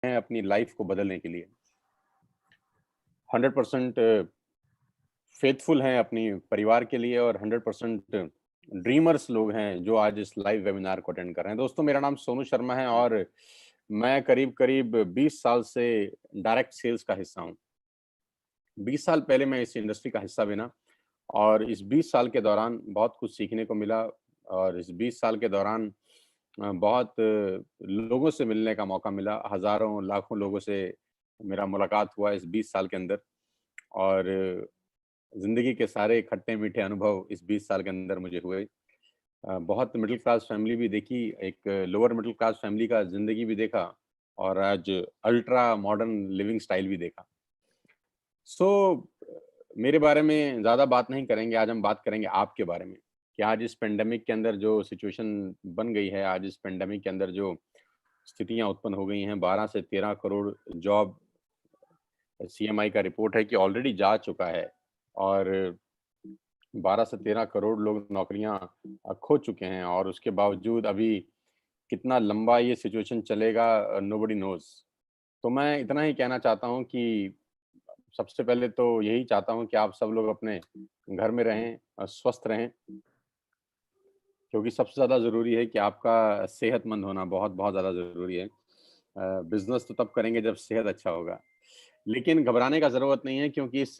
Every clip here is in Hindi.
हैं अपनी लाइफ को बदलने के लिए। 100% फेथफुल हैं अपनी परिवार के लिए और 100% ड्रीमर्स लोग हैं जो आज इस लाइव वेबिनार को अटेंड कर रहे हैं। दोस्तों, मेरा नाम सोनू शर्मा है और मैं करीब-करीब 20 साल से डायरेक्ट सेल्स का हिस्सा हूँ। 20 साल पहले मैं इस इंडस्ट्री का हिस्सा बना और इस 20 साल के दौरान बहुत कुछ सीखने को मिला और इस 20 साल के दौरान बहुत लोगों से मिलने का मौका मिला। हज़ारों, लाखों लोगों से मेरा मुलाकात हुआ इस 20 साल के अंदर और ज़िंदगी के सारे खट्टे-मीठे अनुभव इस 20 साल के अंदर मुझे हुए। बहुत मिडल क्लास फैमिली भी देखी, एक लोअर मिडल क्लास फैमिली का ज़िंदगी भी देखा और आज अल्ट्रा मॉडर्न लिविंग स्टाइल भी देखा। सो मेरे बारे में ज़्यादा बात नहीं करेंगे, आज हम बात करेंगे आपके बारे में, कि आज इस पैंडेमिक के अंदर जो सिचुएशन बन गई है, आज इस पैंडेमिक के अंदर जो स्थितियाँ उत्पन्न हो गई हैं, 12 से 13 करोड़ जॉब सीएमआई का रिपोर्ट है कि ऑलरेडी जा चुका है और 12 से 13 करोड़ लोग नौकरियाँ खो चुके हैं और उसके बावजूद अभी कितना लंबा ये सिचुएशन चलेगा नोबडी नोज़। तो मैं इतना ही कहना चाहता हूँ कि सबसे पहले तो यही चाहता हूँ कि आप सब लोग अपने घर में रहें स्वस्थ रहें, क्योंकि सबसे ज़्यादा ज़रूरी है कि आपका सेहतमंद होना बहुत-बहुत ज़्यादा ज़रूरी है। बिज़नेस तो तब करेंगे जब सेहत अच्छा होगा। लेकिन घबराने का ज़रूरत नहीं है क्योंकि इस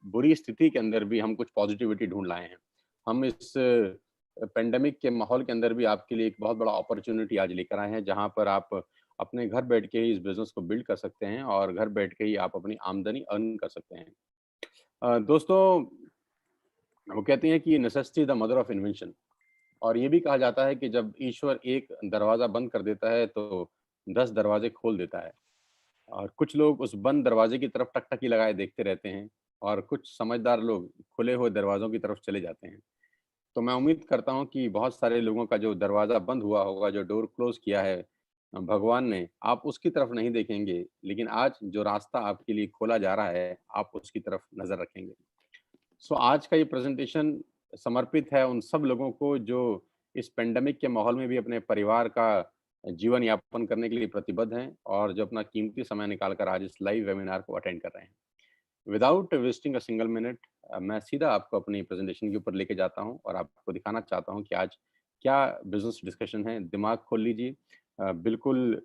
बुरी स्थिति के अंदर भी हम कुछ पॉज़िटिविटी ढूँढ लाए हैं। हम इस पैंडेमिक के माहौल के अंदर भी आपके लिए एक बहुत बड़ा अपॉर्च्युनिटी आज लेकर आए हैं, जहाँ पर आप अपने घर बैठ के ही इस बिज़नेस को बिल्ड कर सकते हैं और घर बैठ के ही आप अपनी आमदनी अर्न कर सकते हैं। दोस्तों, वो कहते हैं कि necessity is the mother of invention और ये भी कहा जाता है कि जब ईश्वर एक दरवाज़ा बंद कर देता है, तो 10 दरवाज़े खोल देता है। और कुछ लोग उस बंद दरवाजे की तरफ टकटकी लगाए देखते रहते हैं और कुछ समझदार लोग खुले हुए दरवाज़ों की तरफ चले जाते हैं। तो मैं उम्मीद करता हूँ कि बहुत सारे लोगों का जो दरवाज़ा बंद हुआ होगा, जो डोर क्लोज़ किया है भगवान ने, आप उसकी तरफ नहीं देखेंगे, लेकिन आज जो रास्ता आपके लिए खोला जा रहा है, आप उसकी तरफ नज़र रखेंगे। सो आज का ये प्रेज़ेंटेशन समर्पित है उन सब लोगों को जो इस पैंडेमिक के माहौल में भी अपने परिवार का जीवन यापन करने के लिए प्रतिबद्ध हैं और जो अपना कीमती समय निकाल कर आज इस लाइव वेबिनार को अटेंड कर रहे हैं। Without wasting a single minute मैं सीधा आपको अपनी प्रेज़ेंटेशन के ऊपर लेके जाता हूँ और आपको दिखाना चाहता हूँ कि आज क्या बिज़नेस डिस्कशन है। दिमाग खोल लीजिए, बिल्कुल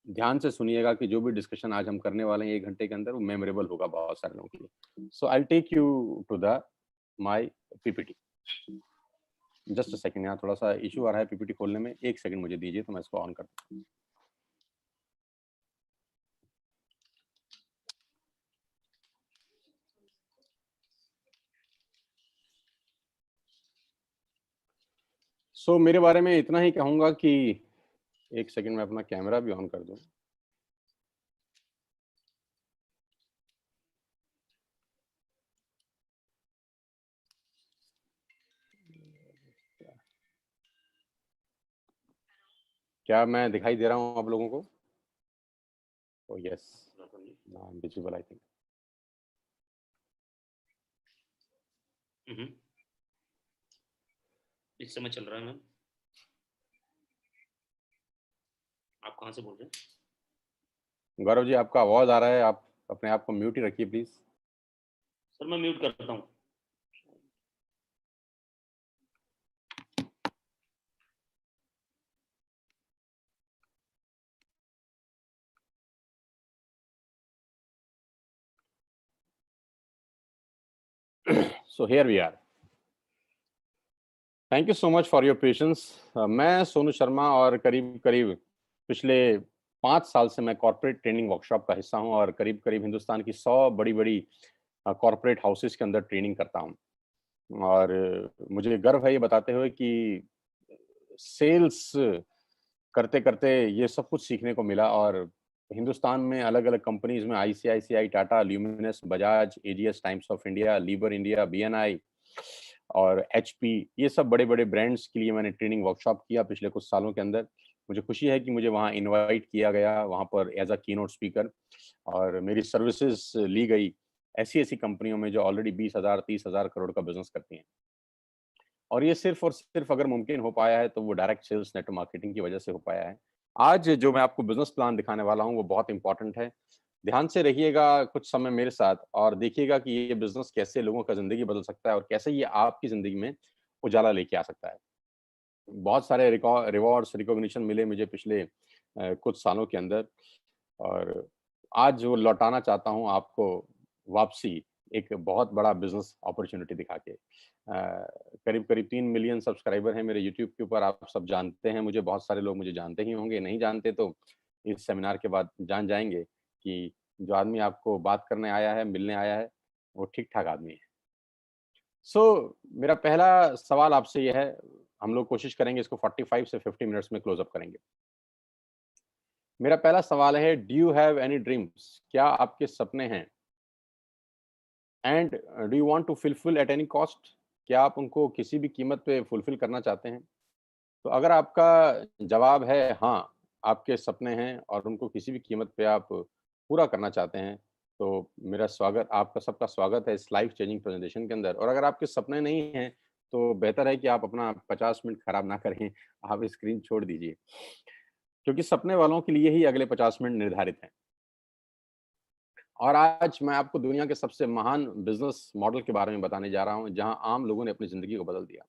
ध्यान से सुनिएगा कि जो भी डिस्कशन आज हम करने वाले हैं 1 घंटे के अंदर वो मेमोरेबल होगा बहुत सारे लोगों के लिए। So I will take you to the my PPT. Just a second, यहाँ थोड़ा-सा इश्यू आ रहा है पीपीटी खोलने में, 1 सेकंड मुझे दीजिए तो मैं इसको ऑन करता हूँ। सो मेरे बारे में इतना ही कहूँगा कि 1 सेकंड मैं अपना कैमरा भी ऑन कर दूँ। क्या मैं दिखाई दे रहा हूँ आप लोगों को? Oh yes, now I am visible I think. Hmm, इस समय चल रहा है मैम। आप कहाँ से बोल रहे हैं? गौरव जी, आपका आवाज़ आ रहा है, आप अपने आप को म्यूट ही रखिए प्लीज़। सर मैं म्यूट करता हूँ। So here we are. Thank you so much for your patience. मैं सोनू शर्मा और करीब-करीब पिछले 5 साल से मैं कॉर्पोरेट ट्रेनिंग वर्कशॉप का हिस्सा हूँ और करीब-करीब हिंदुस्तान की 100 बड़ी-बड़ी कॉर्पोरेट हाउसेज़ के अंदर ट्रेनिंग करता हूँ। और मुझे गर्व है ये बताते हुए कि सेल्स करते-करते ये सब कुछ सीखने को मिला और हिंदुस्तान में अलग-अलग कंपनीज़ में ICICI, Tata, Luminous, Bajaj, AGS, Times of India, लीबर इंडिया, बीएनआई और एचपी, ये सब बड़े-बड़े ब्रांड्स के लिए मैंने ट्रेनिंग वर्कशॉप किया पिछले कुछ सालों के अंदर। मुझे खुशी है कि मुझे वहाँ इनवाइट किया गया, वहाँ पर एज़ अ कीनोट स्पीकर और मेरी सर्विसेज़ ली गई ऐसी-ऐसी कंपनियों में जो ऑलरेडी 20,000 30,000 करोड़ का बिज़नेस करती हैं। और ये सिर्फ़ और सिर्फ़ अगर मुमकिन हो पाया है तो वो डायरेक्ट सेल्स नेटवर्क मार्केटिंग की वजह से हो पाया है। आज जो मैं आपको बिज़नेस प्लान दिखाने वाला हूँ, वो बहुत इम्पोर्टेंट है। ध्यान से रहिएगा कुछ समय मेरे साथ और देखिएगा कि ये बिज़नेस कैसे लोगों का ज़िंदगी बदल सकता है और कैसे ये आपकी ज़िंदगी में उजाला लेके आ सकता है। बहुत सारे रिवॉर्ड्स, रिकॉग्निशन मिले मुझे पिछले कुछ सालों के अंदर और आज वो लौटाना चाहता हूँ आपको वापसी एक बहुत बड़ा बिज़नेस अपॉर्च्युनिटी दिखा के। करीब-करीब 3 मिलियन सब्सक्राइबर हैं मेरे यूट्यूब के ऊपर, आप सब जानते हैं मुझे, बहुत सारे लोग मुझे जानते ही होंगे, नहीं जानते तो इस सेमिनार के बाद जान जाएँगे कि जो आदमी आपको बात करने आया है, मिलने आया है, वो ठीक-ठाक आदमी है। सो मेरा पहला सवाल आपसे ये है, हम लोग कोशिश करेंगे इसको 45 से 50 मिनट्स में क्लोज़ अप करेंगे। मेरा पहला सवाल है, do you have any dreams? क्या आपके सपने हैं? And do you want to fulfil at any cost? क्या आप उनको किसी भी कीमत पे फुलफिल करना चाहते हैं? तो अगर आपका जवाब है हाँ, आपके सपने हैं और उनको किसी भी कीमत पे आप पूरा करना चाहते हैं, तो मेरा स्वागत आपका सबका स्वागत है इस लाइफ चेंजिंग प्रेज़ेंटेशन के अंदर और अगर आपके सपने नहीं हैं, तो बेहतर है कि आप अपना 50 मिनट खराब ना करें, आप स्क्रीन छोड़ दीजिए। क्योंकि सपने वालों के लिए ही अगले 50 मिनट निर्धारित हैं। और आज मैं आपको दुनिया के सबसे महान बिज़नेस मॉडल के बारे में बताने जा रहा हूँ, जहाँ आम लोगों ने अपनी ज़िंदगी को बदल दिया।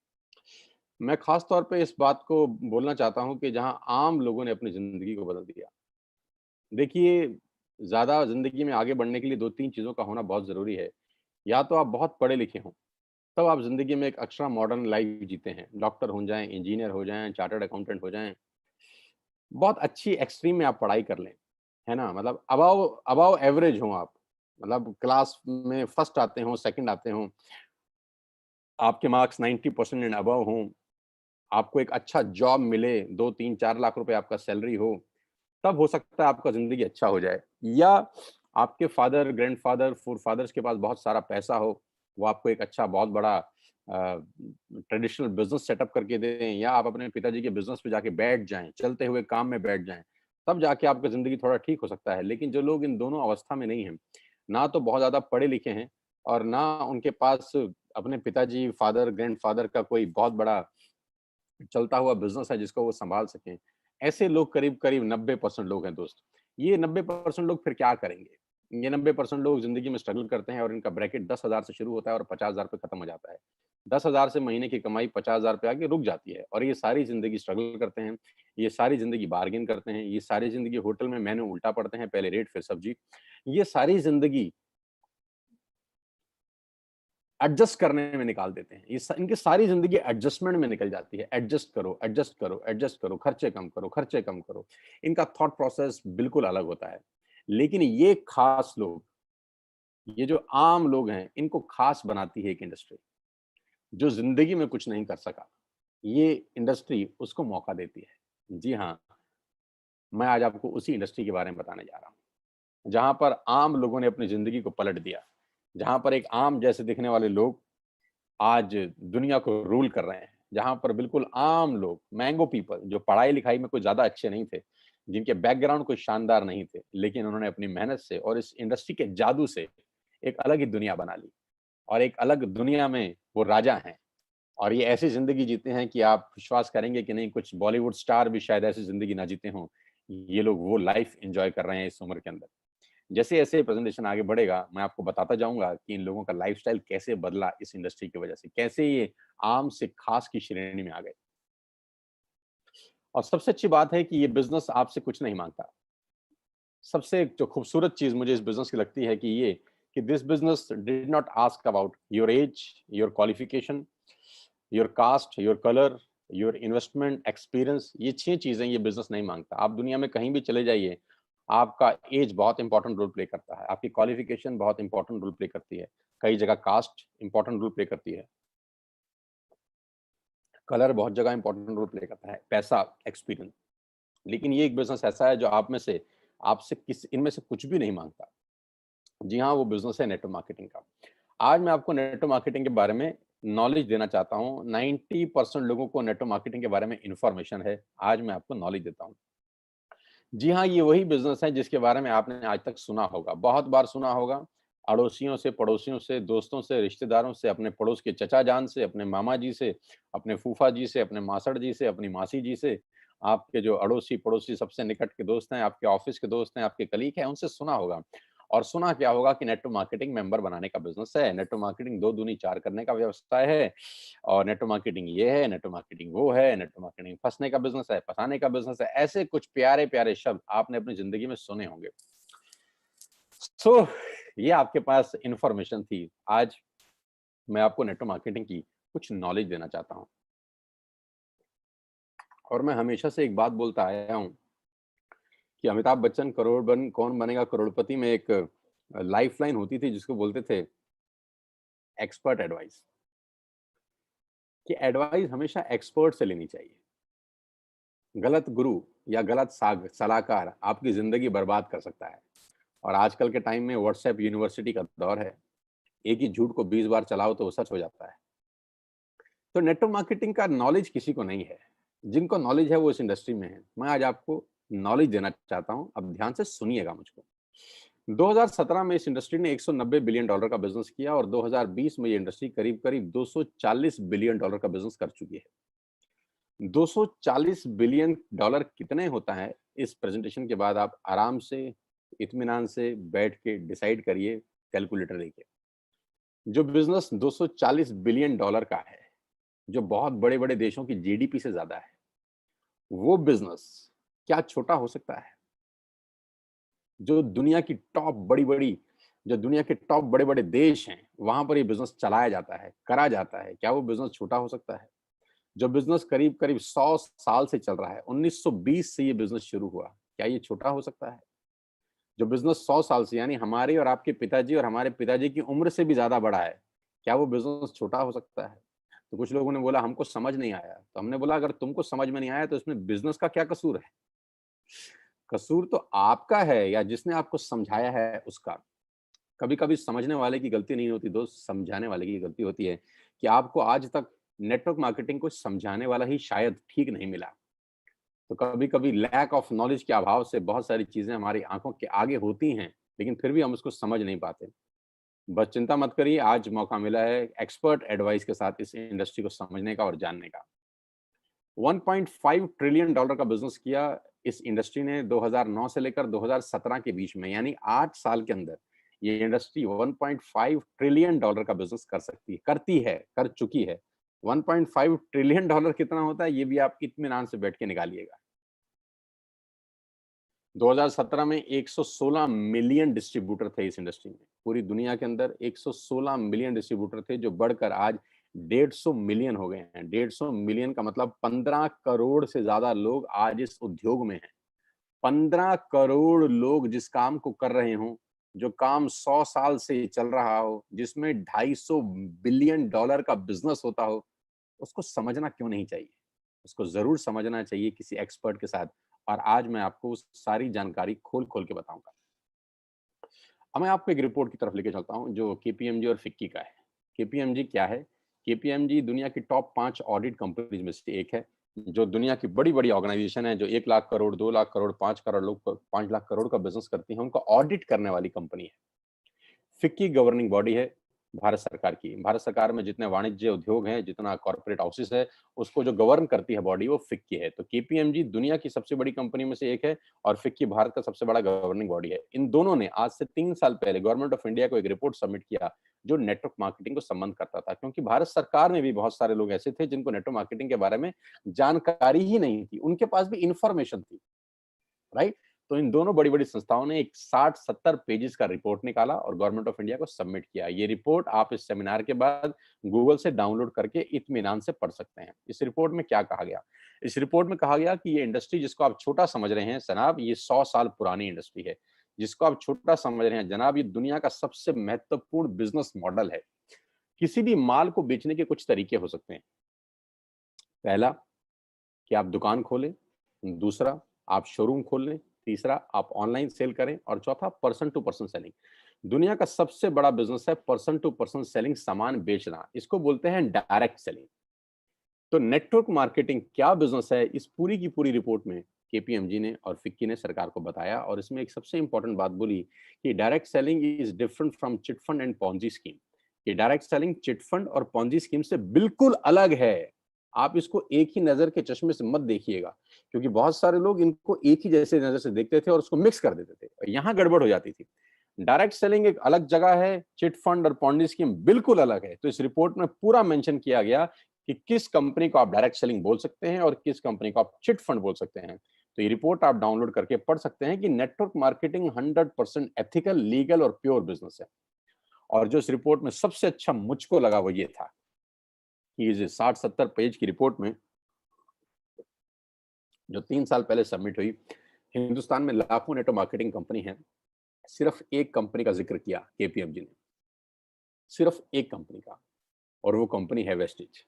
मैं ख़ास तौर पे इस बात को बोलना चाहता हूँ कि जहाँ आम लोगों ने अपनी ज़िंदगी को बदल दिया। देखिए, ज़्यादा ज़िंदगी में आगे बढ़ने के लिए 2-3 चीज़ों का होना बहुत ज़रूरी है। या तो आप बहुत पढ़े-लिखे हों, तब आप ज़िंदगी में एक एक्स्ट्रा मॉडर्न लाइफ़ जीते हैं। डॉक्टर हो जाएँ, इंजीनियर हो जाएँ, चार्टर्ड अकाउंटेंट हो जाएँ। बहुत अच्छी एक्सट्रीम में आप पढ़ाई कर लें, है ना? मतलब अबव अबव एवरेज हों आप। मतलब क्लास में फर्स्ट आते हों, सेकंड आते हों, आपके मार्क्स 90% एंड अबव हों, आपको एक अच्छा जॉब मिले, 2, 3, 4 लाख रुपए आपका सैलरी हो, तब हो सकता है आपका ज़िंदगी अच्छा हो जाए। या आपके फादर, ग्रैंडफ़ादर, फ़ोरफ़ादर्स के पास बहुत सारा पैसा हो, वो आपको एक अच्छा बहुत बड़ा ट्रेडिशनल बिज़नेस सेटअप करके दें या आप अपने पिताजी के बिज़नेस पे जाके बैठ जाएँ, चलते हुए काम में बैठ जाएँ, तब जाके आपका ज़िंदगी थोड़ा ठीक हो सकता है। लेकिन जो लोग इन दोनों अवस्था में नहीं हैं, ना तो बहुत ज़्यादा पढ़े-लिखे हैं और ना उनके पास अपने पिताजी, फादर, ग्रैंडफ़ादर का कोई बहुत बड़ा चलता हुआ बिज़नेस है जिसको वो सँभाल सकें। ऐसे लोग करीब-करीब 90% लोग हैं दोस्त। ये 90% लोग फिर क्या करेंगे? ये 90% लोग ज़िंदगी में स्ट्रगल करते हैं और इनका ब्रैकेट 10,000 से शुरू होता है और 50,000 पे खत्म हो जाता है। 10,000 से महीने की कमाई 50,000 पे आके रुक जाती है और ये सारी ज़िंदगी स्ट्रगल करते हैं, ये सारी ज़िंदगी बार्गेन करते हैं, ये सारी ज़िंदगी होटल में मेनू उल्टा पढ़ते हैं, पहले रेट फिर सब्ज़ी। ये सारी ज़िंदगी एडजस्ट करने में निकाल देते हैं। ये स इनकी सारी ज़िंदगी एडजस्टमेंट में निकल जाती है। एडजस्ट करो, एडजस्ट करो, एडजस्ट करो, खर्चे कम करो, खर्चे कम करो। इनका थॉट प्रोसेस बिल्कुल अलग होता है। लेकिन ये खास लोग, ये जो आम लोग हैं, इनको खास बनाती है एक इंडस्ट्री। जो ज़िंदगी में कुछ नहीं कर सका, ये इंडस्ट्री उसको मौका देती है। जी हाँ, मैं आज आपको उसी इंडस्ट्री के बारे में बताने जा रहा हूँ। जहाँ पर आम लोगों ने अपनी ज़िंदगी को पलट दिया। जहाँ पर एक आम जैसे दिखने वाले लोग आज दुनिया को रूल कर रहे हैं, जहाँ पर बिल्कुल आम लोग, मैंगो पीपल जो पढ़ाई-लिखाई में कोई ज़्यादा अच्छे नहीं थे, जिनके बैकग्राउंड कोई शानदार नहीं थे, लेकिन उन्होंने अपनी मेहनत से और इस इंडस्ट्री के जादू से एक अलग ही दुनिया बना ली और एक अलग दुनिया में वो राजा हैं और ये ऐसी ज़िंदगी जीते हैं कि आप विश्वास करेंगे कि नहीं कुछ बॉलीवुड स्टार भी शायद ऐसी ज़िंदगी ना जीते हों। ये लोग वो लाइफ़ एन्जॉय कर रहे हैं इस उम्र के अंदर। जैसे-जैसे प्रेज़ेंटेशन आगे बढ़ेगा, मैं आपको बताता जाऊँगा कि इन लोगों का लाइफ़स्टाइल कैसे बदला इस इंडस्ट्री की वजह से, कैसे ये आम से ख़ास की श्रेणी में आ गए। और सबसे अच्छी बात है कि ये बिज़नेस आपसे कुछ नहीं माँगता। सबसे जो खूबसूरत चीज़ मुझे इस बिज़नेस की लगती है कि ये कि this business did not ask about your age, your qualification, your cast, your colour, your investment, experience ये 6 चीज़ें ये बिज़नेस नहीं माँगता। आप दुनिया में कहीं भी चले जाइए, आपका एज बहुत इम्पोर्टेंट रोल प्ले करता है, आपकी क्वालिफ़िकेशन बहुत इम्पोर्टेंट रोल प्ले करती है। कई जगह कास्ट इम्पोर्टेंट रोल प्ले करती है, कलर बहुत जगह इम्पोर्टेंट रोल प्ले करता है, पैसा, एक्सपीरियंस। लेकिन ये एक बिज़नेस ऐसा है जो आप में से आपसे किस इनमें से कुछ भी नहीं माँगता। जी हाँ, वो बिज़नेस है नेटवर्क मार्केटिंग का। आज मैं आपको नेटवर्क मार्केटिंग के बारे में नॉलेज देना चाहता हूँ। 90% लोगों को नेटवर्क मार्केटिंग के बारे में इन्फॉर्मेशन है। आज मैं आपको नॉलेज देता हूँ। जी हाँ, ये वही बिज़नेस है जिसके बारे में आपने आज तक सुना होगा, बहुत बार सुना होगा। अड़ोसियों से, पड़ोसियों से, दोस्तों से, रिश्तेदारों से, अपने पड़ोस के चचा जान से, अपने मामा जी से, अपने फूफा जी से, अपने मासड़ जी से, अपनी मासी जी से, आपके जो अड़ोसी पड़ोसी सबसे निकट के दोस्त हैं, आपके ऑफिस के दोस्त हैं, आपके कलीग हैं, उनसे सुना होगा। और सुना क्या होगा कि नेटवर्क मार्केटिंग मेंबर बनाने का बिजनेस है, नेटवर्क मार्केटिंग 2 दूनी 4 करने का व्यवसाय है, और नेटवर्क मार्केटिंग ये है, नेटवर्क मार्केटिंग वो है, नेटवर्क मार्केटिंग फंसने का बिजनेस है, फंसाने का बिजनेस है। ऐसे कुछ प्यारे-प्यारे शब्द आपने अपनी जिंदगी में सुने होंगे। सो ये आपके पास इंफॉर्मेशन थी। आज मैं आपको नेटवर्क मार्केटिंग की कुछ नॉलेज देना चाहता हूँ। और मैं हमेशा से एक बात बोलता आया हूँ कि अमिताभ बच्चन कौन बनेगा करोड़पति में एक लाइफलाइन होती थी जिसको बोलते थे एक्सपर्ट एडवाइस, कि एडवाइस हमेशा एक्सपर्ट से लेनी चाहिए। गलत गुरु या गलत सलाहकार आपकी जिंदगी बर्बाद कर सकता है। और आजकल के टाइम में व्हाट्सएप यूनिवर्सिटी का दौर है। एक ही झूठ को 20 बार चलाओ तो वो सच हो जाता है। तो नेटवर्क मार्केटिंग का नॉलेज किसी को नहीं है। जिनको नॉलेज है वो इस इंडस्ट्री में है। मैं आज आपको नॉलेज देना चाहता हूं। अब ध्यान से सुनिएगा मुझको। 2017 में इस इंडस्ट्री ने $190 बिलियन का बिजनेस किया और 2020 में ये इंडस्ट्री करीब करीब $240 बिलियन का बिजनेस कर चुकी है। $240 बिलियन कितने होता है, इस प्रेजेंटेशन के बाद आप आराम से इत्मीनान से बैठ के डिसाइड करिए, कैलकुलेटर लेके। जो बिजनेस $240 बिलियन का है, जो बहुत बड़े-बड़े देशों की जीडीपी से ज्यादा है, वो बिजनेस क्या छोटा हो सकता है? जो दुनिया की टॉप बड़ी-बड़ी जो दुनिया के टॉप बड़े-बड़े देश हैं, वहां पर ये बिजनेस चलाया जाता है, करा जाता है। क्या वो बिजनेस छोटा हो सकता है? जो बिजनेस करीब-करीब 100 साल से चल रहा है, 1920 से ये बिजनेस शुरू हुआ, क्या ये छोटा हो सकता है? जो बिजनेस 100 साल से, यानी हमारे और आपके पिताजी और हमारे पिताजी की उम्र से भी ज्यादा बड़ा है, क्या वो बिजनेस छोटा हो सकता है? तो कुछ लोगों ने बोला हमको समझ नहीं आया। तो हमने बोला अगर तुमको समझ में नहीं आया तो इसमें बिजनेस का क्या कसूर है? कसूर तो आपका है या जिसने आपको समझाया है उसका। कभी-कभी समझने वाले की गलती नहीं होती दोस्त, समझाने वाले की गलती होती है कि आपको आज तक नेटवर्क मार्केटिंग को समझाने वाला ही शायद ठीक नहीं मिला। तो कभी-कभी लैक ऑफ नॉलेज के अभाव से बहुत सारी चीजें हमारी आंखों के आगे होती हैं, लेकिन फिर भी हम उसको समझ नहीं पाते। बस चिंता मत करिए, आज मौका मिला है एक्सपर्ट एडवाइस के साथ इस इंडस्ट्री को समझने का और जानने का। 1.5 ट्रिलियन डॉलर का बिजनेस किया इस इंडस्ट्री ने 2009 से लेकर 2017 के बीच में, यानी 8 साल के अंदर ये इंडस्ट्री 1.5 ट्रिलियन डॉलर का बिजनेस करती है, कर चुकी है। 1.5 ट्रिलियन डॉलर कितना होता है ये भी आप इत्मीनान से बैठ के निकालिएगा। 2017 में 116 मिलियन डिस्ट्रीब्यूटर थे इस इंडस्ट्री में। पूरी दुनिया के अंदर 116 मिलियन डिस्ट्रीब्यूटर थे, जो बढ़कर आज 150 मिलियन हो गए हैं। 150 मिलियन का मतलब 15 करोड़ से ज्यादा लोग आज इस उद्योग में हैं। 15 करोड़ लोग जिस काम को कर रहे हों, जो काम 100 साल से चल रहा हो, जिसमें 250 बिलियन डॉलर का बिजनेस होता हो, उसको समझना क्यों नहीं चाहिए? उसको ज़रूर समझना चाहिए किसी एक्सपर्ट के साथ। और आज मैं आपको उस सारी जानकारी खोल-खोल के बताऊँगा। अब मैं आपको एक रिपोर्ट की तरफ लेके चलता हूँ जो केपीएमजी और फिक्की का है। केपीएमजी क्या है? केपीएमजी दुनिया की टॉप 5 ऑडिट कंपनीज में से एक है, जो दुनिया की बड़ी-बड़ी ऑर्गेनाइजेशन है, जो 1 लाख करोड़, 2 लाख करोड़, 5 करोड़ लोग 5 लाख करोड़ का बिज़नेस करती हैं, उनको ऑडिट करने वाली कंपनी है। फिक्की गवर्निंग बॉडी है भारत सरकार की। भारत सरकार में जितने वाणिज्य उद्योग हैं, जितना कॉर्पोरेट हाउसेस है, उसको जो गवर्न करती है बॉडी वो फिक्की है। तो केपीएमजी दुनिया की सबसे बड़ी कंपनी में से एक है और फिक्की भारत का सबसे बड़ा गवर्निंग बॉडी है। इन दोनों ने आज से 3 साल पहले गवर्नमेंट ऑफ इंडिया को एक रिपोर्ट सबमिट किया जो नेटवर्क मार्केटिंग को संबंध करता था, क्योंकि भारत सरकार में भी बहुत सारे लोग ऐसे थे जिनको नेटवर्क मार्केटिंग के बारे में जानकारी ही नहीं थी। उनके पास भी इंफॉर्मेशन थी, राइट? तो इन दोनों बड़ी-बड़ी संस्थाओं ने एक 60-70 पेजेस का रिपोर्ट निकाला और गवर्नमेंट ऑफ इंडिया को सबमिट किया। ये रिपोर्ट आप इस सेमिनार के बाद गूगल से डाउनलोड करके इत्मीनान से पढ़ सकते हैं। इस रिपोर्ट में क्या कहा गया? इस रिपोर्ट में कहा गया कि ये इंडस्ट्री जिसको आप छोटा समझ रहे हैं जनाब, ये 100 साल पुरानी इंडस्ट्री है। जिसको आप छोटा समझ रहे हैं जनाब, ये दुनिया का सबसे महत्वपूर्ण बिज़नेस मॉडल है। किसी भी माल को बेचने के कुछ तरीके हो सकते हैं। पहला कि आप दुकान खोलें, दूसरा आप शोरूम खोल लें, तीसरा आप ऑनलाइन सेल करें और चौथा पर्सन टू पर्सन सेलिंग। दुनिया का सबसे बड़ा बिज़नेस है पर्सन टू पर्सन सेलिंग, सामान बेचना। इसको बोलते हैं डायरेक्ट सेलिंग। तो नेटवर्क मार्केटिंग क्या बिज़नेस है, इस पूरी की पूरी रिपोर्ट में केपीएमजी ने और फिक्की ने सरकार को बताया और इसमें एक सबसे इंपॉर्टेंट बात बोली कि direct selling is different from chit fund and Ponzi scheme. ये डायरेक्ट सेलिंग चिट फंड और पॉन्जी स्कीम से बिल्कुल अलग है। आप इसको एक ही नजर के चश्मे से मत देखिएगा, क्योंकि बहुत सारे लोग इनको एक ही जैसे नजर से देखते थे और उसको मिक्स कर देते थे, और यहाँ गड़बड़ हो जाती थी। डायरेक्ट सेलिंग एक अलग जगह है, चिट फंड और पॉन्डी स्कीम बिल्कुल अलग है। तो इस रिपोर्ट में पूरा मेंशन किया गया कि किस कंपनी को आप डायरेक्ट सेलिंग बोल सकते हैं और किस कंपनी को आप चिट फंड बोल सकते हैं। तो ये रिपोर्ट आप डाउनलोड करके पढ़ सकते हैं कि नेटवर्क मार्केटिंग 100% एथिकल, लीगल और प्योर बिजनेस है। और जो इस रिपोर्ट में सबसे अच्छा मुझको लगा वो ये था कि इस 60-70 पेज की रिपोर्ट में, जो 3 साल पहले सबमिट हुई, हिंदुस्तान में लाखों नेटवर्क मार्केटिंग कंपनी है, सिर्फ एक कंपनी का जिक्र किया केपीएमजी ने, सिर्फ एक कंपनी का, और वो कंपनी है वेस्टिज।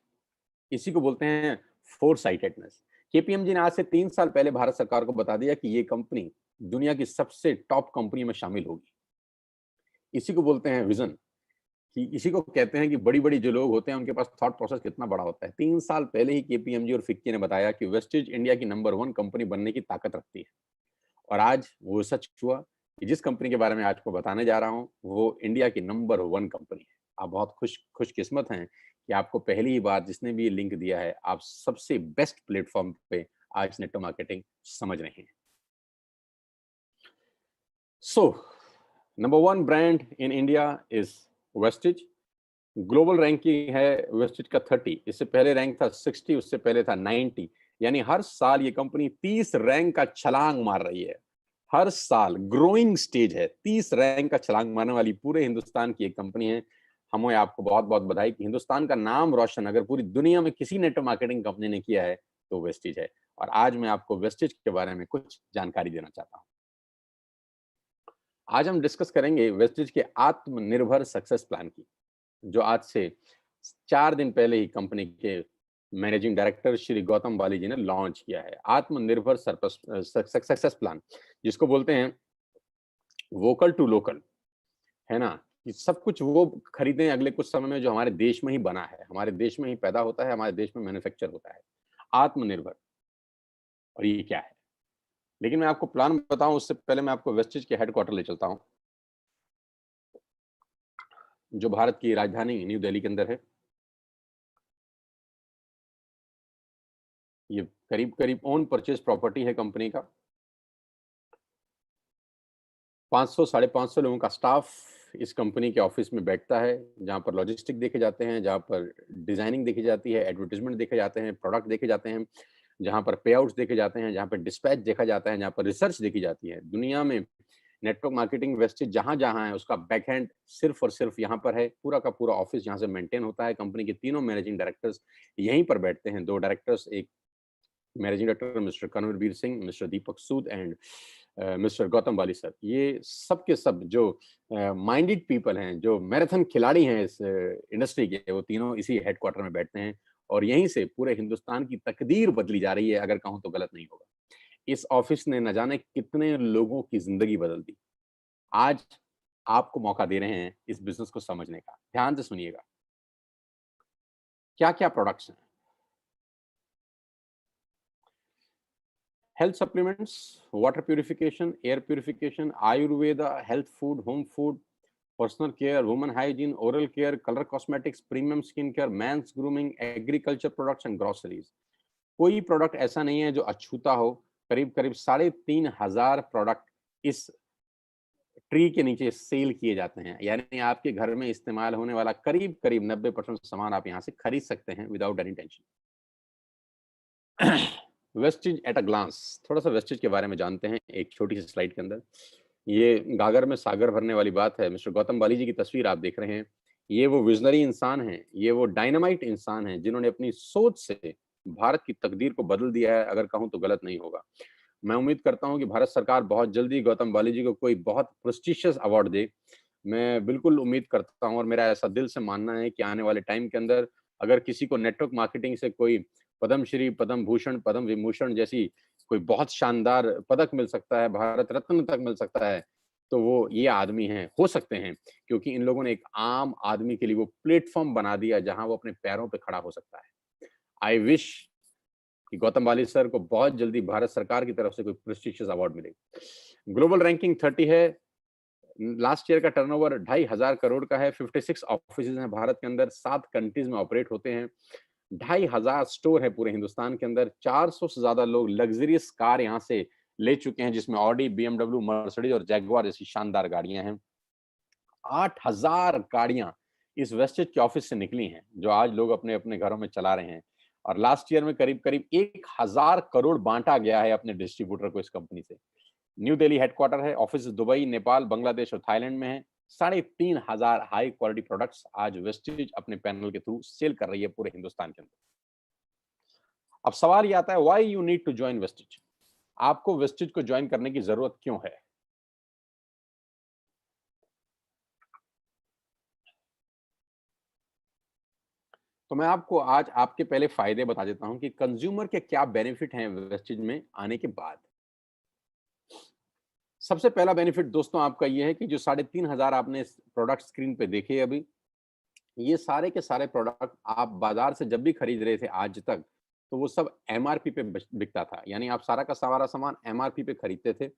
इसी को बोलते हैं फोर साइटेडनेस। केपीएमजी ने आज से 3 साल पहले भारत सरकार को बता दिया कि ये कंपनी दुनिया की सबसे टॉप कंपनी में शामिल होगी। इसी को बोलते हैं विजन, कि इसी को कहते हैं कि बड़ी-बड़ी जो लोग होते हैं उनके पास थॉट प्रोसेस कितना बड़ा होता है। 3 साल पहले ही केपीएमजी और फिक्की ने बताया कि वेस्टिज इंडिया की नंबर 1 कंपनी बनने की ताकत रखती है। और आज वो सच हुआ कि जिस कंपनी के बारे में आपको बताने जा रहा हूँ, वो इंडिया की नंबर 1 कंपनी है। आप बहुत खुशकिस्मत हैं कि आपको पहली ही बार जिसने भी ये लिंक दिया है, आप सबसे बेस्ट प्लेटफ़ॉर्म पे आज नेटवर्क मार्केटिंग समझ रहे हैं। So number 1 brand in India is Vestige. Global ranking है वेस्टिज का 30, इससे पहले रैंक था 60, उससे पहले था 90। यानी हर साल ये कंपनी 30 रैंक का छलांग मार रही है। हर साल ग्रोइंग स्टेज है, 30 रैंक का छलांग मारने वाली पूरे हिंदुस्तान की एक कंपनी है। हमें आपको बहुत-बहुत बधाई कि हिंदुस्तान का नाम रोशन अगर पूरी दुनिया में किसी नेटवर्क मार्केटिंग कंपनी ने किया है, तो वेस्टिज है। और आज मैं आपको वेस्टिज के बारे में कुछ जानकारी देना चाहता हूँ। आज हम डिस्कस करेंगे वेस्टिज के आत्मनिर्भर सक्सेस प्लान की, जो आज से 4 दिन पहले ही कंपनी के मैनेजिंग डायरेक्टर श्री गौतम बाली जी ने लॉन्च किया है। आत्मनिर्भर सक्सेस प्लान, जिसको बोलते हैं वोकल टू लोकल, है ना? कि सब कुछ वो खरीदें अगले कुछ समय में जो हमारे देश में ही बना है, हमारे देश में ही पैदा होता है, हमारे देश में मैन्युफैक्चर होता है। आत्मनिर्भर, और ये क्या है? लेकिन मैं आपको प्लान बताऊँ उससे पहले मैं आपको वेस्टिज के हेडक्वार्टर ले चलता हूँ, जो भारत की राजधानी न्यू दिल्ली के अंदर है। ये करीब-करीब ओन परचेज़ प्रॉपर्टी है कंपनी का। 500 साढ़े 500 लोगों का स्टाफ इस कंपनी के ऑफिस में बैठता है, जहाँ पर लॉजिस्टिक देखे जाते हैं, जहाँ पर डिज़ाइनिंग देखी जाती है, एडवर्टाइज़मेंट देखे जाते हैं, प्रोडक्ट देखे जाते हैं, जहाँ पर पे-आउट्स देखे जाते हैं, जहाँ पर डिस्पैच देखा जाता है, जहाँ पर रिसर्च देखी जाती है। दुनिया में नेटवर्क मार्केटिंग वेस्टेज जहाँ-जहाँ है, उसका बैकएंड सिर्फ़ और सिर्फ़ यहाँ पर है। पूरा का पूरा ऑफिस यहाँ से मेंटेन होता है। कंपनी के तीनों मैनेजिंग डायरेक्टर्स यहीं पर बैठते हैं। 2 डायरेक्टर्स, एक managing director mister Kanwarveer Singh, mister Deepak Sood and mister Gautam Bali sir. ये सब के सब जो माइंडेड पीपल हैं, जो मैराथन खिलाड़ी हैं इस इंडस्ट्री के, वो तीनों इसी हेडक्वार्टर में बैठते हैं, और यहीं से पूरे हिंदुस्तान की तकदीर बदली जा रही है, अगर कहूँ तो गलत नहीं होगा। इस ऑफिस ने न जाने कितने लोगों की ज़िंदगी बदल दी। आज आपको मौका दे रहे हैं इस बिज़नेस को समझने का। ध्यान से सुनिएगा। क्या-क्या प्रोडक्ट्स हैं? Health supplements, water purification, air purification, Ayurveda, health food, home food, personal care, women hygiene, oral care, color cosmetics, premium skin care, men's grooming, agriculture products and groceries. कोई प्रोडक्ट ऐसा नहीं है जो अछूता हो। करीब-करीब 3,500 प्रोडक्ट इस ट्री के नीचे सेल किए जाते हैं। यानी आपके घर में इस्तेमाल होने वाला करीब-करीब 90% सामान आप यहाँ से खरीद सकते हैं without any tension. Vestige at a glance, थोड़ा-सा वेस्टिज के बारे में जानते हैं एक छोटी-सी स्लाइड के अंदर। ये गागर में सागर भरने वाली बात है। मिस्टर गौतम बाली जी की तस्वीर आप देख रहे हैं। ये वो विज़नरी इंसान हैं, ये वो डायनामाइट इंसान हैं, जिन्होंने अपनी सोच से भारत की तकदीर को बदल दिया है, अगर कहूँ तो गलत नहीं होगा। मैं उम्मीद करता हूँ कि भारत सरकार बहुत जल्दी गौतम बाली जी को कोई बहुत प्रेस्टिजियस अवार्ड दे। मैं बिल्कुल उम्मीद करता हूँ और मेरा ऐसा दिल से मानना है कि आने वाले टाइम के अंदर अगर किसी को नेटवर्क मार्केटिंग से कोई पद्मश्री, पद्म भूषण, पद्म विभूषण जैसी कोई बहुत शानदार पदक मिल सकता है, भारत रत्न तक मिल सकता है, तो वो ये आदमी हैं, हो सकते हैं, क्योंकि इन लोगों ने एक आम आदमी के लिए वो प्लेटफ़ॉर्म बना दिया जहाँ वो अपने पैरों पे खड़ा हो सकता है। आई विश कि गौतम बाली सर को बहुत जल्दी भारत सरकार की तरफ से कोई प्रेस्टिजियस अवार्ड मिले। ग्लोबल रैंकिंग 30 है। लास्ट ईयर का टर्नओवर 2,500 करोड़ का है। 56 ऑफिसेज़ हैं भारत के अंदर, 7 कंट्रीज़ में ऑपरेट होते हैं। 2,500 स्टोर है पूरे हिंदुस्तान के अंदर। 400 से ज्यादा लोग लग्जरियस कार यहाँ से ले चुके हैं, जिसमें ऑडी, बीएमडब्ल्यू, मर्सिडीज और जैगुआर जैसी शानदार गाड़ियां हैं। 8,000 गाड़ियां इस वेस्टेज के ऑफिस से निकली हैं, जो आज लोग अपने अपने घरों में चला रहे हैं। और लास्ट ईयर में करीब करीब 1,000 करोड़ बांटा गया है अपने डिस्ट्रीब्यूटर को इस कंपनी से। न्यू दिल्ली हेडक्वार्टर है, ऑफिस दुबई, नेपाल, बांग्लादेश और थाईलैंड में है। 3,500 हाई क्वालिटी प्रोडक्ट्स आज वेस्टेज अपने पैनल के थ्रू सेल कर रही है पूरे हिंदुस्तान के अंदर। अब सवाल ये आता है, why you need to join Vestige? आपको वेस्टेज को ज्वाइन करने की जरूरत क्यों है? तो मैं आपको आज आपके पहले फायदे बता देता हूं कि कंज्यूमर के क्या बेनिफिट हैं वेस्टेज में आने के बाद। सबसे पहला बेनिफिट दोस्तों आपका ये है कि जो 3,500 आपने प्रोडक्ट स्क्रीन पे देखे अभी, ये सारे के सारे प्रोडक्ट आप बाजार से जब भी खरीद रहे थे आज तक, तो वो सब एमआरपी पे बिकता था। यानी आप सारा का सारा सामान एमआरपी पे खरीदते थे,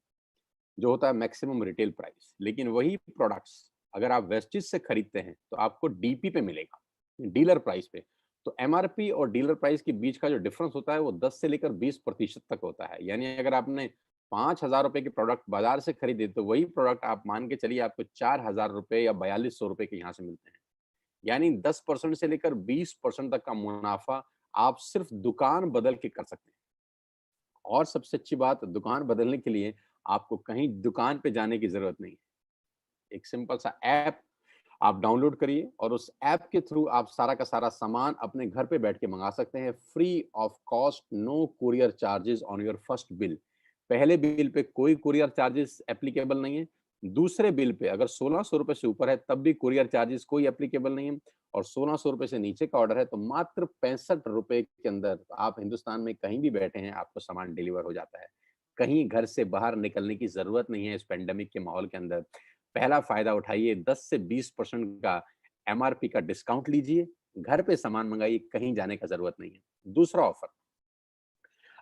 जो होता है मैक्सिमम रिटेल प्राइस। लेकिन वही प्रोडक्ट्स अगर आप वेस्टेज से खरीदते हैं तो आपको डीपी पे मिलेगा, डीलर प्राइस पे। तो एमआरपी और डीलर प्राइस के बीच का जो डिफरेंस होता है वो 10 से लेकर 20% तक होता है। यानी अगर आपने 5,000 रुपए के प्रोडक्ट बाजार से खरीदे, तो वही प्रोडक्ट आप मान के चलिए आपको 4,000 रुपए या 4,200 रुपए के यहाँ से मिलते हैं। यानी 10% से लेकर 20% तक का मुनाफा आप सिर्फ दुकान बदल के कर सकते हैं। और सबसे अच्छी बात, दुकान बदलने के लिए आपको कहीं दुकान पे जाने की जरूरत नहीं है। एक सिंपल सा ऐप आप डाउनलोड करिए और उस ऐप के थ्रू आप सारा का सारा सामान अपने घर पे बैठ के मंगा सकते हैं, free of cost, no courier charges on your first bill. पहले बिल पे कोई कुरियर चार्जेस एप्लीकेबल नहीं है। दूसरे बिल पे अगर 1,600 रुपए से ऊपर है तब भी कुरियर चार्जेस कोई एप्लीकेबल नहीं है। और 1,600 रुपए से नीचे का ऑर्डर है तो मात्र 65 रुपए के अंदर आप हिंदुस्तान में कहीं भी बैठे हैं, आपको सामान डिलीवर हो जाता है। कहीं घर से बाहर निकलने की जरूरत नहीं है इस पेंडेमिक के माहौल के अंदर। पहला फायदा उठाइए, 10 से 20% का एमआरपी का डिस्काउंट लीजिए, घर पे सामान मंगाइए, कहीं जाने का जरूरत नहीं है। दूसरा ऑफर,